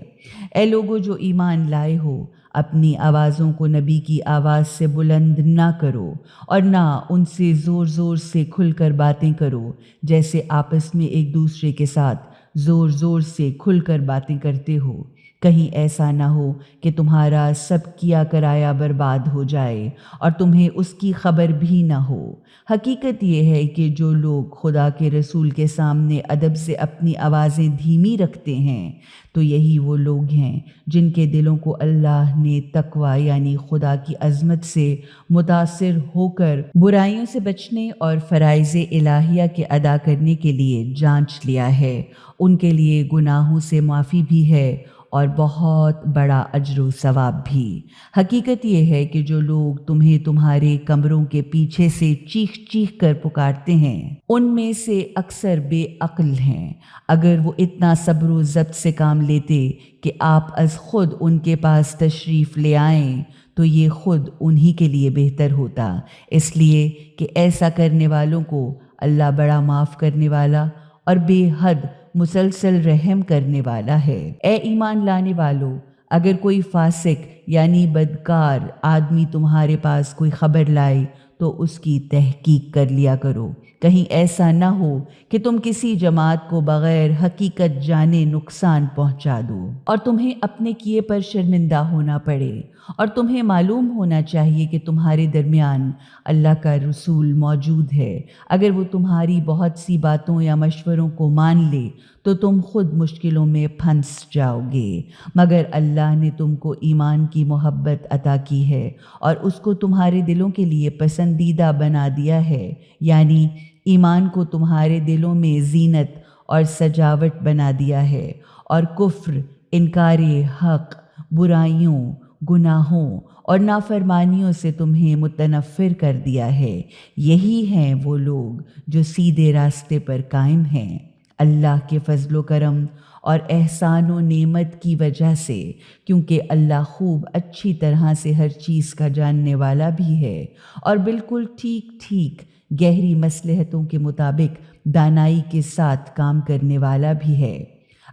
اے لوگو جو ایمان لائے ہو، اپنی آوازوں کو نبی کی آواز سے بلند نہ کرو اور نہ ان سے زور زور سے کھل کر باتیں کرو جیسے آپس میں ایک دوسرے کے ساتھ زور زور سے کھل کر باتیں کرتے ہو، کہیں ایسا نہ ہو کہ تمہارا سب کیا کرایا برباد ہو جائے اور تمہیں اس کی خبر بھی نہ ہو۔ حقیقت یہ ہے کہ جو لوگ خدا کے رسول کے سامنے ادب سے اپنی آوازیں دھیمی رکھتے ہیں تو یہی وہ لوگ ہیں جن کے دلوں کو اللہ نے تقوی یعنی خدا کی عظمت سے متاثر ہو کر برائیوں سے بچنے اور فرائض الہیہ کے ادا کرنے کے لیے جانچ لیا ہے۔ ان کے لیے گناہوں سے معافی بھی ہے اور بہت بڑا اجر و ثواب بھی۔ حقیقت یہ ہے کہ جو لوگ تمہیں تمہارے کمروں کے پیچھے سے چیخ چیخ کر پکارتے ہیں ان میں سے اکثر بے عقل ہیں۔ اگر وہ اتنا صبر و ضبط سے کام لیتے کہ آپ از خود ان کے پاس تشریف لے آئیں تو یہ خود انہی کے لیے بہتر ہوتا، اس لیے کہ ایسا کرنے والوں کو اللہ بڑا معاف کرنے والا اور بے حد مسلسل رحم کرنے والا ہے۔ اے ایمان لانے والو، اگر کوئی فاسق یعنی بدکار آدمی تمہارے پاس کوئی خبر لائے تو اس کی تحقیق کر لیا کرو، کہیں ایسا نہ ہو کہ تم کسی جماعت کو بغیر حقیقت جانے نقصان پہنچا دو اور تمہیں اپنے کیے پر شرمندہ ہونا پڑے، اور تمہیں معلوم ہونا چاہیے کہ تمہارے درمیان اللہ کا رسول موجود ہے۔ اگر وہ تمہاری بہت سی باتوں یا مشوروں کو مان لے تو تم خود مشکلوں میں پھنس جاؤ گے، مگر اللہ نے تم کو ایمان کی محبت عطا کی ہے اور اس کو تمہارے دلوں کے لیے پسندیدہ بنا دیا ہے، یعنی ایمان کو تمہارے دلوں میں زینت اور سجاوٹ بنا دیا ہے، اور کفر، انکار حق، برائیوں، گناہوں اور نافرمانیوں سے تمہیں متنفر کر دیا ہے۔ یہی ہیں وہ لوگ جو سیدھے راستے پر قائم ہیں۔ اللہ کے فضل و کرم اور احسان و نعمت کی وجہ سے، کیونکہ اللہ خوب اچھی طرح سے ہر چیز کا جاننے والا بھی ہے اور بالکل ٹھیک ٹھیک گہری مصلحتوں کے مطابق دانائی کے ساتھ کام کرنے والا بھی ہے۔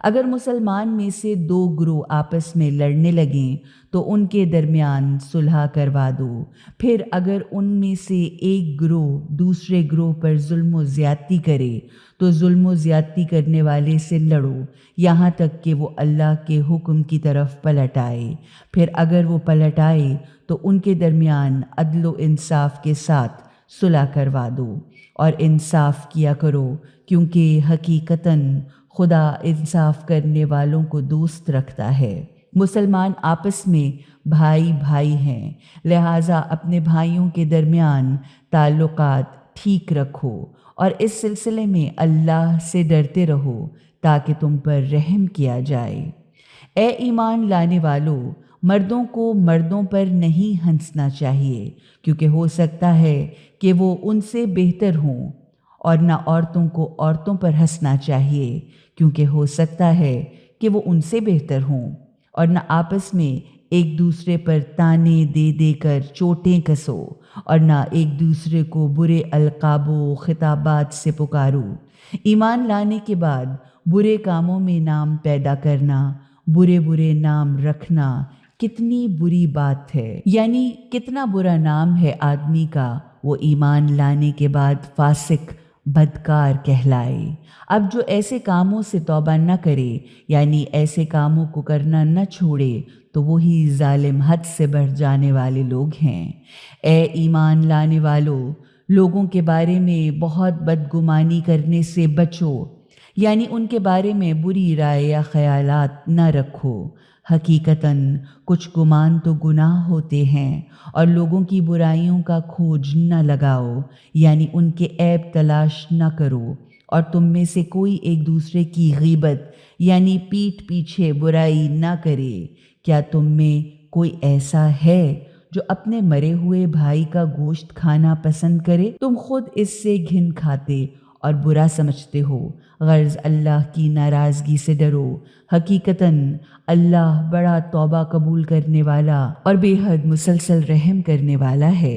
اگر مسلمان میں سے دو گروہ آپس میں لڑنے لگیں تو ان کے درمیان صلح کروا دو، پھر اگر ان میں سے ایک گروہ دوسرے گروہ پر ظلم و زیادتی کرے تو ظلم و زیادتی کرنے والے سے لڑو یہاں تک کہ وہ اللہ کے حکم کی طرف پلٹ آئے، پھر اگر وہ پلٹ آئے تو ان کے درمیان عدل و انصاف کے ساتھ صلح کروا دو اور انصاف کیا کرو، کیونکہ حقیقتاً خدا انصاف کرنے والوں کو دوست رکھتا ہے۔ مسلمان آپس میں بھائی بھائی ہیں، لہٰذا اپنے بھائیوں کے درمیان تعلقات ٹھیک رکھو اور اس سلسلے میں اللہ سے ڈرتے رہو تاکہ تم پر رحم کیا جائے۔ اے ایمان لانے والو، مردوں کو مردوں پر نہیں ہنسنا چاہیے، کیونکہ ہو سکتا ہے کہ وہ ان سے بہتر ہوں، اور نہ عورتوں کو عورتوں پر ہنسنا چاہیے، کیونکہ ہو سکتا ہے کہ وہ ان سے بہتر ہوں، اور نہ آپس میں ایک دوسرے پر تانے دے دے کر چوٹیں کسو، اور نہ ایک دوسرے کو برے القاب و خطابات سے پکارو۔ ایمان لانے کے بعد برے کاموں میں نام پیدا کرنا، برے برے نام رکھنا کتنی بری بات ہے، یعنی کتنا برا نام ہے آدمی کا وہ ایمان لانے کے بعد فاسق بدکار کہلائے۔ اب جو ایسے کاموں سے توبہ نہ کرے، یعنی ایسے کاموں کو کرنا نہ چھوڑے، تو وہی ظالم حد سے بڑھ جانے والے لوگ ہیں۔ اے ایمان لانے والو، لوگوں کے بارے میں بہت بدگمانی کرنے سے بچو، یعنی ان کے بارے میں بری رائے یا خیالات نہ رکھو۔ حقیقتاً کچھ گمان تو گناہ ہوتے ہیں، اور لوگوں کی برائیوں کا کھوج نہ لگاؤ، یعنی ان کے عیب تلاش نہ کرو، اور تم میں سے کوئی ایک دوسرے کی غیبت یعنی پیٹھ پیچھے برائی نہ کرے۔ کیا تم میں کوئی ایسا ہے جو اپنے مرے ہوئے بھائی کا گوشت کھانا پسند کرے؟ تم خود اس سے گھن کھاتے اور برا سمجھتے ہو، غرض اللہ کی ناراضگی سے ڈرو۔ حقیقتاً اللہ بڑا توبہ قبول کرنے والا اور بے حد مسلسل رحم کرنے والا ہے۔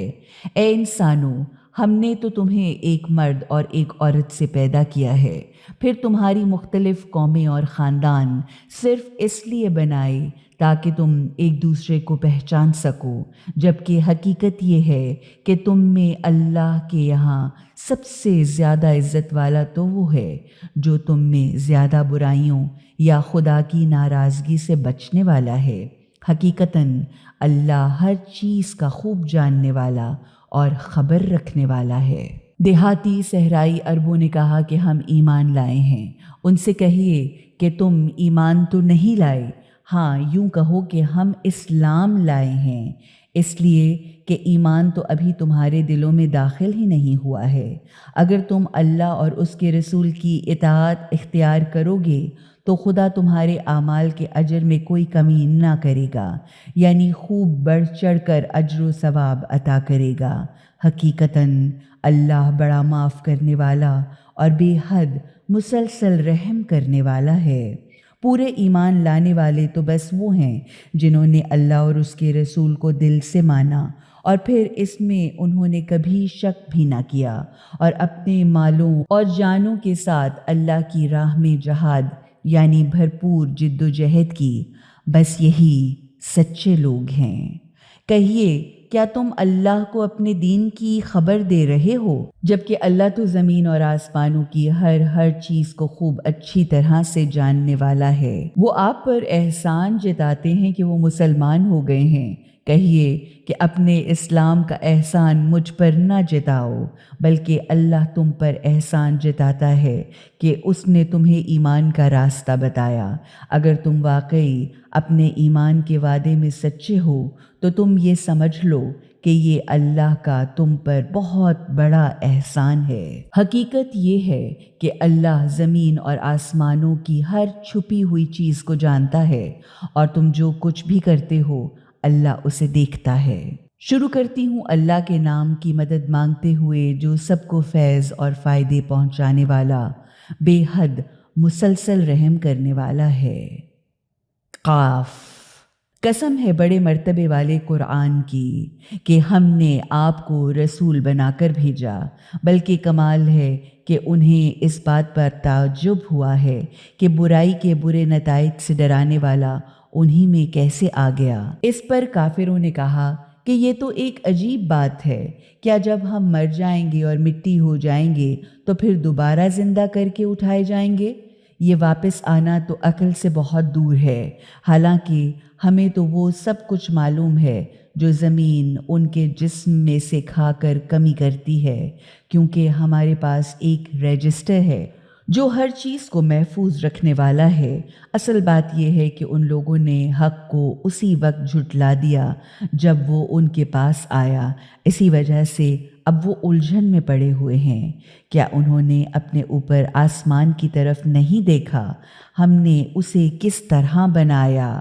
اے انسانو، ہم نے تو تمہیں ایک مرد اور ایک عورت سے پیدا کیا ہے، پھر تمہاری مختلف قومیں اور خاندان صرف اس لیے بنائے تاکہ تم ایک دوسرے کو پہچان سکو، جبکہ حقیقت یہ ہے کہ تم میں اللہ کے یہاں سب سے زیادہ عزت والا تو وہ ہے جو تم میں زیادہ برائیوں یا خدا کی ناراضگی سے بچنے والا ہے۔ حقیقتاً اللہ ہر چیز کا خوب جاننے والا اور خبر رکھنے والا ہے۔ دیہاتی صحرائی عربوں نے کہا کہ ہم ایمان لائے ہیں۔ ان سے کہیے کہ تم ایمان تو نہیں لائے، ہاں یوں کہو کہ ہم اسلام لائے ہیں، اس لیے کہ ایمان تو ابھی تمہارے دلوں میں داخل ہی نہیں ہوا ہے۔ اگر تم اللہ اور اس کے رسول کی اطاعت اختیار کرو گے تو خدا تمہارے اعمال کے اجر میں کوئی کمی نہ کرے گا، یعنی خوب بڑھ چڑھ کر اجر و ثواب عطا کرے گا۔ حقیقتاً اللہ بڑا معاف کرنے والا اور بے حد مسلسل رحم کرنے والا ہے۔ پورے ایمان لانے والے تو بس وہ ہیں جنہوں نے اللہ اور اس کے رسول کو دل سے مانا، اور پھر اس میں انہوں نے کبھی شک بھی نہ کیا، اور اپنے مالوں اور جانوں کے ساتھ اللہ کی راہ میں جہاد یعنی بھرپور جد و جہد کی۔ بس یہی سچے لوگ ہیں۔ کہیے کیا تم اللہ کو اپنے دین کی خبر دے رہے ہو، جبکہ اللہ تو زمین اور آسمانوں کی ہر چیز کو خوب اچھی طرح سے جاننے والا ہے۔ وہ آپ پر احسان جتاتے ہیں کہ وہ مسلمان ہو گئے ہیں۔ کہیے کہ اپنے اسلام کا احسان مجھ پر نہ جتاؤ، بلکہ اللہ تم پر احسان جتاتا ہے کہ اس نے تمہیں ایمان کا راستہ بتایا۔ اگر تم واقعی اپنے ایمان کے وعدے میں سچے ہو تو تم یہ سمجھ لو کہ یہ اللہ کا تم پر بہت بڑا احسان ہے۔ حقیقت یہ ہے کہ اللہ زمین اور آسمانوں کی ہر چھپی ہوئی چیز کو جانتا ہے، اور تم جو کچھ بھی کرتے ہو اللہ اسے دیکھتا ہے۔ شروع کرتی ہوں اللہ کے نام کی مدد مانگتے ہوئے جو سب کو فیض اور فائدے پہنچانے والا، بے حد مسلسل رحم کرنے والا ہے۔ قاف۔ قسم ہے بڑے مرتبے والے قرآن کی کہ ہم نے آپ کو رسول بنا کر بھیجا، بلکہ کمال ہے کہ انہیں اس بات پر تعجب ہوا ہے کہ برائی کے برے نتائج سے ڈرانے والا انہی میں کیسے آ گیا۔ اس پر کافروں نے کہا کہ یہ تو ایک عجیب بات ہے، کیا جب ہم مر جائیں گے اور مٹی ہو جائیں گے تو پھر دوبارہ زندہ کر کے اٹھائے جائیں گے؟ یہ واپس آنا تو عقل سے بہت دور ہے، حالانکہ ہمیں تو وہ سب کچھ معلوم ہے جو زمین ان کے جسم میں سے کھا کر کمی کرتی ہے، کیونکہ ہمارے پاس ایک رجسٹر ہے جو ہر چیز کو محفوظ رکھنے والا ہے۔ اصل بات یہ ہے کہ ان لوگوں نے حق کو اسی وقت جھٹلا دیا جب وہ ان کے پاس آیا، اسی وجہ سے اب وہ الجھن میں پڑے ہوئے ہیں۔ کیا انہوں نے اپنے اوپر آسمان کی طرف نہیں دیکھا؟ ہم نے اسے کس طرح بنایا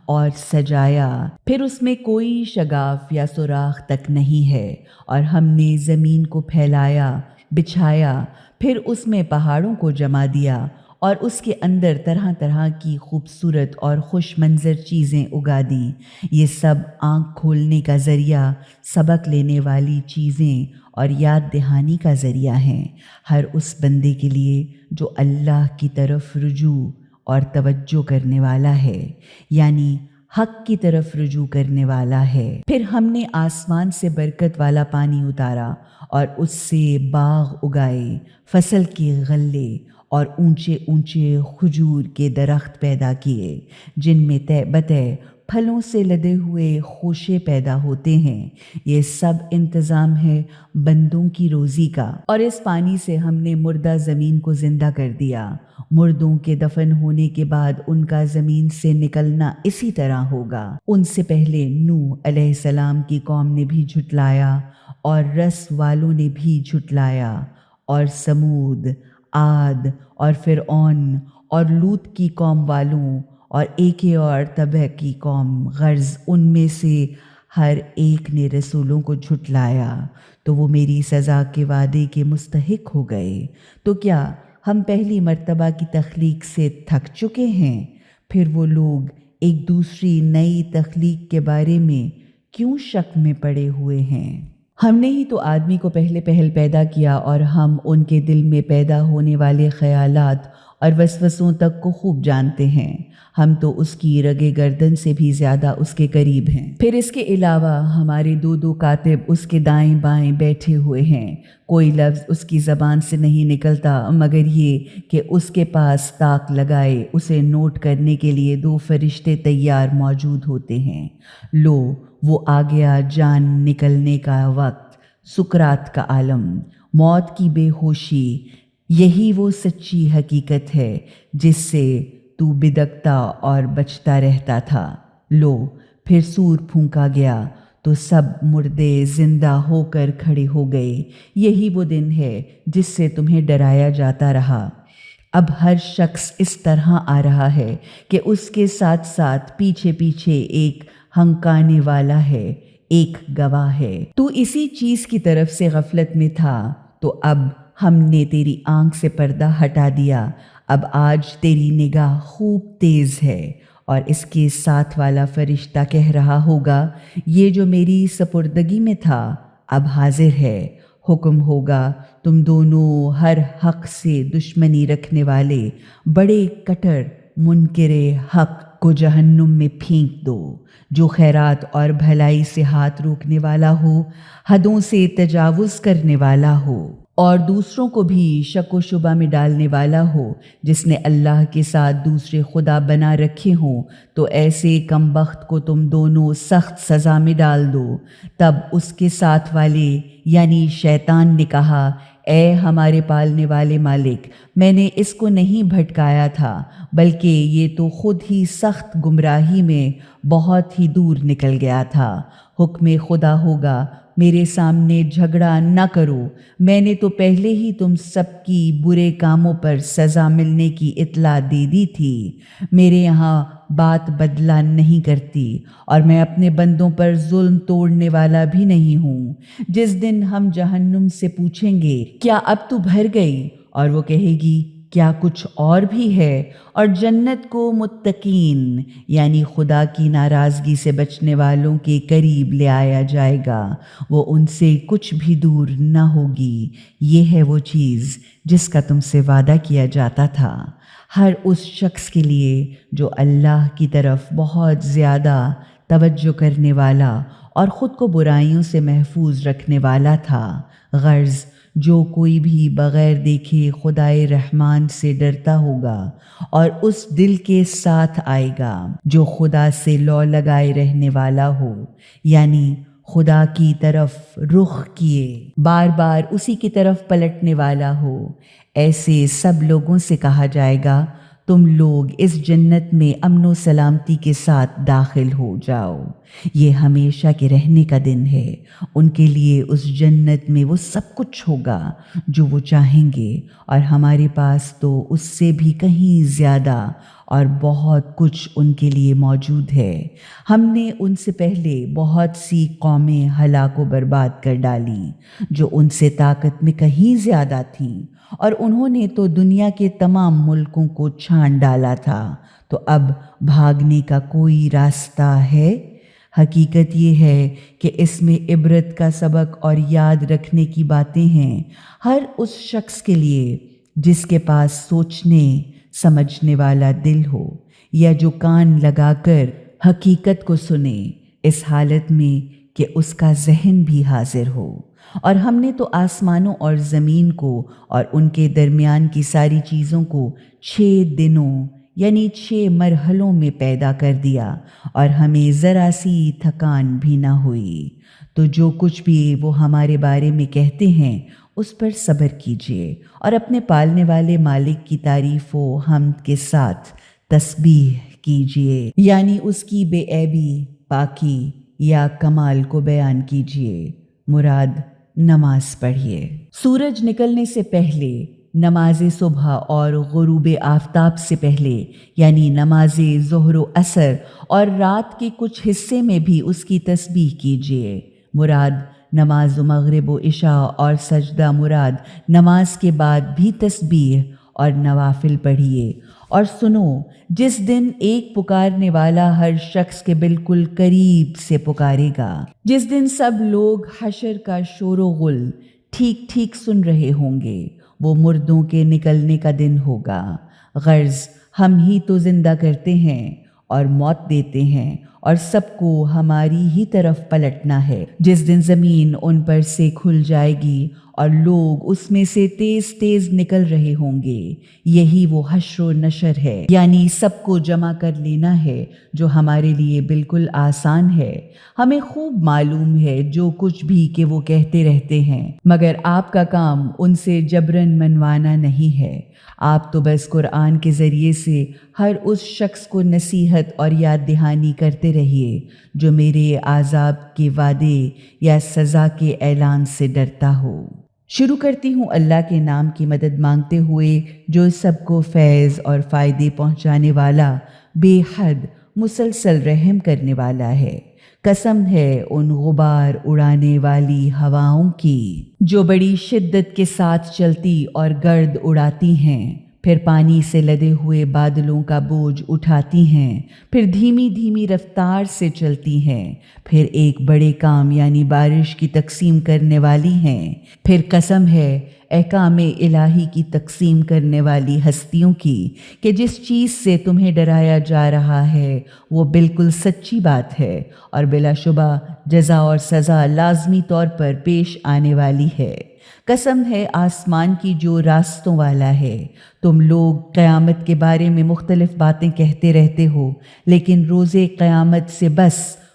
اور سجایا، پھر اس میں کوئی شگاف یا سوراخ تک نہیں ہے، اور ہم نے زمین کو پھیلایا، بچھایا، پھر اس میں پہاڑوں کو جما دیا اور اس کے اندر طرح طرح کی خوبصورت اور خوش منظر چیزیں اگا دیں۔ یہ سب آنکھ کھولنے کا ذریعہ، سبق لینے والی چیزیں اور یاد دہانی کا ذریعہ ہیں ہر اس بندے کے لیے جو اللہ کی طرف رجوع اور توجہ کرنے والا ہے، یعنی حق کی طرف رجوع کرنے والا ہے۔ پھر ہم نے آسمان سے برکت والا پانی اتارا اور اس سے باغ اگائے، فصل کے غلے اور اونچے اونچے کھجور کے درخت پیدا کیے، جن میں تہ بتہ پھلوں سے لدے ہوئے خوشے پیدا ہوتے ہیں۔ یہ سب انتظام ہے بندوں کی روزی کا۔ اور اس پانی سے ہم نے مردہ زمین کو زندہ کر دیا۔ مردوں کے دفن ہونے کے بعد ان کا زمین سے نکلنا اسی طرح ہوگا۔ ان سے پہلے نوح علیہ السلام کی قوم نے بھی جھٹلایا اور رس والوں نے بھی جھٹلایا، اور سمود، عاد اور فرعون اور لوط کی قوم والوں اور ایکے اور تبع کی قوم، غرض ان میں سے ہر ایک نے رسولوں کو جھٹلایا، تو وہ میری سزا کے وعدے کے مستحق ہو گئے۔ تو کیا ہم پہلی مرتبہ کی تخلیق سے تھک چکے ہیں؟ پھر وہ لوگ ایک دوسری نئی تخلیق کے بارے میں کیوں شک میں پڑے ہوئے ہیں؟ ہم نے ہی تو آدمی کو پہل پیدا کیا، اور ہم ان کے دل میں پیدا ہونے والے خیالات اور وسوسوں تک کو خوب جانتے ہیں۔ ہم تو اس کی رگ گردن سے بھی زیادہ اس کے قریب ہیں۔ پھر اس کے علاوہ ہمارے دو کاتب اس کے دائیں بائیں بیٹھے ہوئے ہیں۔ کوئی لفظ اس کی زبان سے نہیں نکلتا مگر یہ کہ اس کے پاس طاق لگائے اسے نوٹ کرنے کے لیے 2 فرشتے تیار موجود ہوتے ہیں۔ لو، وہ آ گیا جان نکلنے کا وقت، سکرات کا عالم، موت کی بے ہوشی۔ یہی وہ سچی حقیقت ہے جس سے تو بدکتا اور بچتا رہتا تھا۔ لو، پھر سور پھونکا گیا تو سب مردے زندہ ہو کر کھڑے ہو گئے۔ یہی وہ دن ہے جس سے تمہیں ڈرایا جاتا رہا۔ اب ہر شخص اس طرح آ رہا ہے کہ اس کے ساتھ ساتھ پیچھے پیچھے ایک ہنکانے والا ہے، ایک گواہ ہے۔ تو اسی چیز کی طرف سے غفلت میں تھا، تو اب ہم نے تیری آنکھ سے پردہ ہٹا دیا۔ اب آج تیری نگاہ خوب تیز ہے، اور اس کے ساتھ والا فرشتہ کہہ رہا ہوگا، یہ جو میری سپردگی میں تھا اب حاضر ہے۔ حکم ہوگا، تم دونوں ہر حق سے دشمنی رکھنے والے بڑے کٹر منکر حق کو جہنم میں پھینک دو۔ جو خیرات اور بھلائی سے ہاتھ روکنے والا ہو، حدوں سے تجاوز کرنے والا ہو، اور دوسروں کو بھی شک و شبہ میں ڈالنے والا ہو، جس نے اللہ کے ساتھ دوسرے خدا بنا رکھے ہوں، تو ایسے کم بخت کو تم دونوں سخت سزا میں ڈال دو۔ تب اس کے ساتھ والے یعنی شیطان نے کہا، اے ہمارے پالنے والے مالک، میں نے اس کو نہیں بھٹکایا تھا، بلکہ یہ تو خود ہی سخت گمراہی میں بہت ہی دور نکل گیا تھا۔ حکم خدا ہوگا، میرے سامنے جھگڑا نہ کرو، میں نے تو پہلے ہی تم سب کی برے کاموں پر سزا ملنے کی اطلاع دے دی تھی۔ میرے یہاں بات بدلہ نہیں کرتی، اور میں اپنے بندوں پر ظلم توڑنے والا بھی نہیں ہوں۔ جس دن ہم جہنم سے پوچھیں گے، کیا اب تو بھر گئی؟ اور وہ کہے گی، کیا کچھ اور بھی ہے؟ اور جنت کو متقین یعنی خدا کی ناراضگی سے بچنے والوں کے قریب لے آیا جائے گا، وہ ان سے کچھ بھی دور نہ ہوگی۔ یہ ہے وہ چیز جس کا تم سے وعدہ کیا جاتا تھا، ہر اس شخص کے لیے جو اللہ کی طرف بہت زیادہ توجہ کرنے والا اور خود کو برائیوں سے محفوظ رکھنے والا تھا۔ غرض جو کوئی بھی بغیر دیکھے خدائے رحمان سے ڈرتا ہوگا اور اس دل کے ساتھ آئے گا جو خدا سے لو لگائے رہنے والا ہو، یعنی خدا کی طرف رخ کیے بار بار اسی کی طرف پلٹنے والا ہو، ایسے سب لوگوں سے کہا جائے گا، تم لوگ اس جنت میں امن و سلامتی کے ساتھ داخل ہو جاؤ۔ یہ ہمیشہ کے رہنے کا دن ہے۔ ان کے لیے اس جنت میں وہ سب کچھ ہوگا جو وہ چاہیں گے، اور ہمارے پاس تو اس سے بھی کہیں زیادہ اور بہت کچھ ان کے لیے موجود ہے۔ ہم نے ان سے پہلے بہت سی قومیں ہلاک و برباد کر ڈالیں جو ان سے طاقت میں کہیں زیادہ تھیں، اور انہوں نے تو دنیا کے تمام ملکوں کو چھان ڈالا تھا، تو اب بھاگنے کا کوئی راستہ ہے؟ حقیقت یہ ہے کہ اس میں عبرت کا سبق اور یاد رکھنے کی باتیں ہیں، ہر اس شخص کے لیے جس کے پاس سوچنے سمجھنے والا دل ہو، یا جو کان لگا کر حقیقت کو سنے، اس حالت میں کہ اس کا ذہن بھی حاضر ہو۔ اور ہم نے تو آسمانوں اور زمین کو اور ان کے درمیان کی ساری چیزوں کو 6 دنوں یعنی 6 مرحلوں میں پیدا کر دیا، اور ہمیں ذرا سی تھکان بھی نہ ہوئی۔ تو جو کچھ بھی وہ ہمارے بارے میں کہتے ہیں اس پر صبر کیجیے، اور اپنے پالنے والے مالک کی تعریف و حمد کے ساتھ تسبیح کیجیے، یعنی اس کی بے عیبی، پاکی یا کمال کو بیان کیجیے۔ مراد نماز پڑھیے۔ سورج نکلنے سے پہلے نماز صبح اور غروب آفتاب سے پہلے یعنی نماز ظہر و عصر اور رات کے کچھ حصے میں بھی اس کی تسبیح کیجیے۔ مراد نماز مغرب و عشاء اور سجدہ، مراد نماز کے بعد بھی تسبیح اور نوافل پڑھیے۔ اور سنو، جس دن ایک پکارنے والا ہر شخص کے بالکل قریب سے پکارے گا، جس دن سب لوگ حشر کا شور و غل ٹھیک ٹھیک سن رہے ہوں گے، وہ مردوں کے نکلنے کا دن ہوگا۔ غرض ہم ہی تو زندہ کرتے ہیں اور موت دیتے ہیں، اور سب کو ہماری ہی طرف پلٹنا ہے۔ جس دن زمین ان پر سے کھل جائے گی اور لوگ اس میں سے تیز تیز نکل رہے ہوں گے، یہی وہ حشر و نشر ہے، یعنی سب کو جمع کر لینا ہے، جو ہمارے لیے بالکل آسان ہے۔ ہمیں خوب معلوم ہے جو کچھ بھی کہ وہ کہتے رہتے ہیں، مگر آپ کا کام ان سے جبراً منوانا نہیں ہے۔ آپ تو بس قرآن کے ذریعے سے ہر اس شخص کو نصیحت اور یاد دہانی کرتے رہیے جو میرے عذاب کے وعدے یا سزا کے اعلان سے ڈرتا ہو۔ شروع کرتی ہوں اللہ کے نام کی مدد مانگتے ہوئے جو سب کو فیض اور فائدے پہنچانے والا، بے حد مسلسل رحم کرنے والا ہے۔ قسم ہے ان غبار اڑانے والی ہواؤں کی جو بڑی شدت کے ساتھ چلتی اور گرد اڑاتی ہیں، پھر پانی سے لدے ہوئے بادلوں کا بوجھ اٹھاتی ہیں، پھر دھیمی دھیمی رفتار سے چلتی ہیں، پھر ایک بڑے کام یعنی بارش کی تقسیم کرنے والی ہیں۔ پھر قسم ہے احکام الہی کی تقسیم کرنے والی ہستیوں کی کہ جس چیز سے تمہیں ڈرایا جا رہا ہے وہ بالکل سچی بات ہے، اور بلا شبہ جزا اور سزا لازمی طور پر پیش آنے والی ہے۔ قسم ہے آسمان کی جو راستوں والا ہے۔ تم لوگ قیامت کے بارے میں مختلف باتیں کہتے رہتے ہو، لیکن روز قیامت سے بس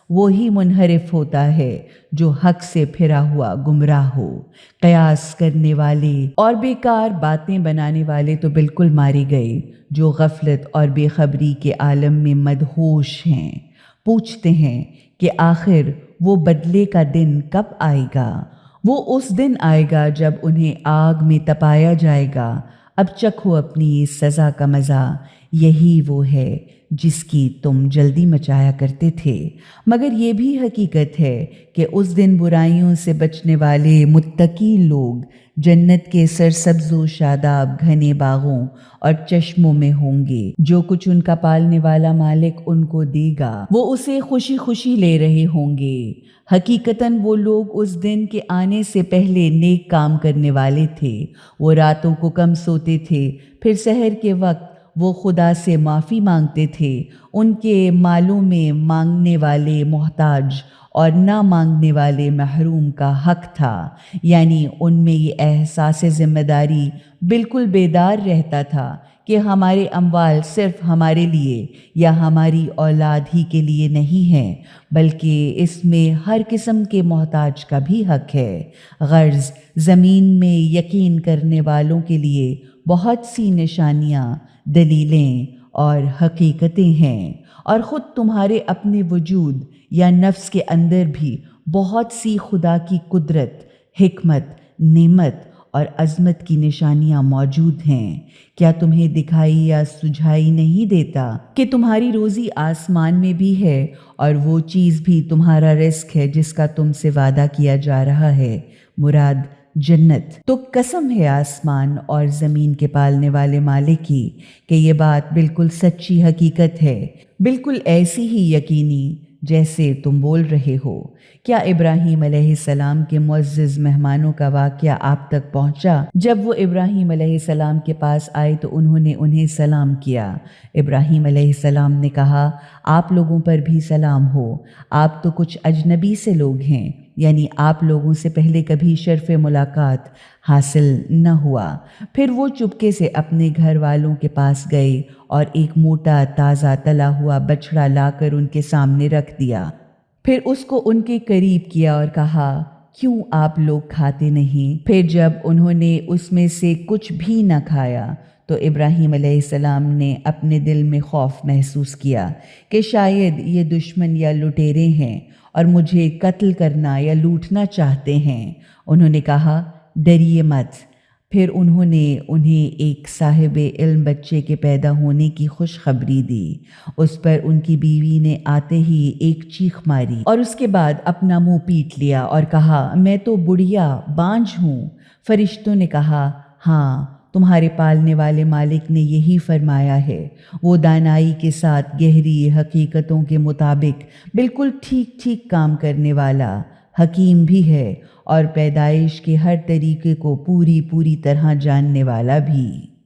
وہی منحرف ہوتا ہے جو حق سے پھرا ہوا گمراہ ہو۔ قیاس کرنے والے اور بیکار باتیں بنانے والے تو بالکل مارے گئے، جو غفلت اور بے خبری کے عالم میں مدہوش ہیں۔ پوچھتے ہیں کہ آخر وہ بدلے کا دن کب آئے گا؟ وہ اس دن آئے گا جب انہیں آگ میں تپایا جائے گا۔ اب چکھو اپنی اس سزا کا مزہ، یہی وہ ہے جس کی تم جلدی مچایا کرتے تھے۔ مگر یہ بھی حقیقت ہے کہ اس دن برائیوں سے بچنے والے متقی لوگ جنت کے سرسبز و شاداب گھنے باغوں اور چشموں میں ہوں گے۔ جو کچھ ان کا پالنے والا مالک ان کو دے گا وہ اسے خوشی خوشی لے رہے ہوں گے۔ حقیقتاً وہ لوگ اس دن کے آنے سے پہلے نیک کام کرنے والے تھے۔ وہ راتوں کو کم سوتے تھے، پھر سحر کے وقت وہ خدا سے معافی مانگتے تھے۔ ان کے مالوں میں مانگنے والے محتاج اور نہ مانگنے والے محروم کا حق تھا، یعنی ان میں یہ احساس ذمہ داری بالکل بیدار رہتا تھا کہ ہمارے اموال صرف ہمارے لیے یا ہماری اولاد ہی کے لیے نہیں ہیں، بلکہ اس میں ہر قسم کے محتاج کا بھی حق ہے۔ غرض زمین میں یقین کرنے والوں کے لیے بہت سی نشانیاں، دلیلیں اور حقیقتیں ہیں، اور خود تمہارے اپنے وجود یا نفس کے اندر بھی بہت سی خدا کی قدرت، حکمت، نعمت اور عظمت کی نشانیاں موجود ہیں۔ کیا تمہیں دکھائی یا سجھائی نہیں دیتا کہ تمہاری روزی آسمان میں بھی ہے اور وہ چیز بھی تمہارا رزق ہے جس کا تم سے وعدہ کیا جا رہا ہے، مراد جنت؟ تو قسم ہے آسمان اور زمین کے پالنے والے مالک کی کہ یہ بات بالکل سچی حقیقت ہے، بالکل ایسی ہی یقینی جیسے تم بول رہے ہو۔ کیا ابراہیم علیہ السلام کے معزز مہمانوں کا واقعہ آپ تک پہنچا؟ جب وہ ابراہیم علیہ السلام کے پاس آئے تو انہوں نے انہیں سلام کیا۔ ابراہیم علیہ السلام نے کہا، آپ لوگوں پر بھی سلام ہو، آپ تو کچھ اجنبی سے لوگ ہیں، یعنی آپ لوگوں سے پہلے کبھی شرف ملاقات حاصل نہ ہوا۔ پھر وہ چپکے سے اپنے گھر والوں کے پاس گئے اور ایک موٹا تازہ تلا ہوا بچڑا لا کر ان کے سامنے رکھ دیا۔ پھر اس کو ان کے قریب کیا اور کہا، کیوں آپ لوگ کھاتے نہیں؟ پھر جب انہوں نے اس میں سے کچھ بھی نہ کھایا تو ابراہیم علیہ السلام نے اپنے دل میں خوف محسوس کیا کہ شاید یہ دشمن یا لٹیرے ہیں اور مجھے قتل کرنا یا لوٹنا چاہتے ہیں۔ انہوں نے کہا، ڈریے مت۔ پھر انہوں نے انہیں ایک صاحب علم بچے کے پیدا ہونے کی خوشخبری دی۔ اس پر ان کی بیوی نے آتے ہی ایک چیخ ماری اور اس کے بعد اپنا منہ پیٹ لیا اور کہا، میں تو بڑھیا بانجھ ہوں۔ فرشتوں نے کہا، ہاں، تمہارے پالنے والے مالک نے یہی فرمایا ہے، وہ دانائی کے ساتھ گہری حقیقتوں کے مطابق بالکل ٹھیک ٹھیک کام کرنے والا حکیم بھی ہے اور پیدائش کے ہر طریقے کو پوری طرح جاننے والا بھی۔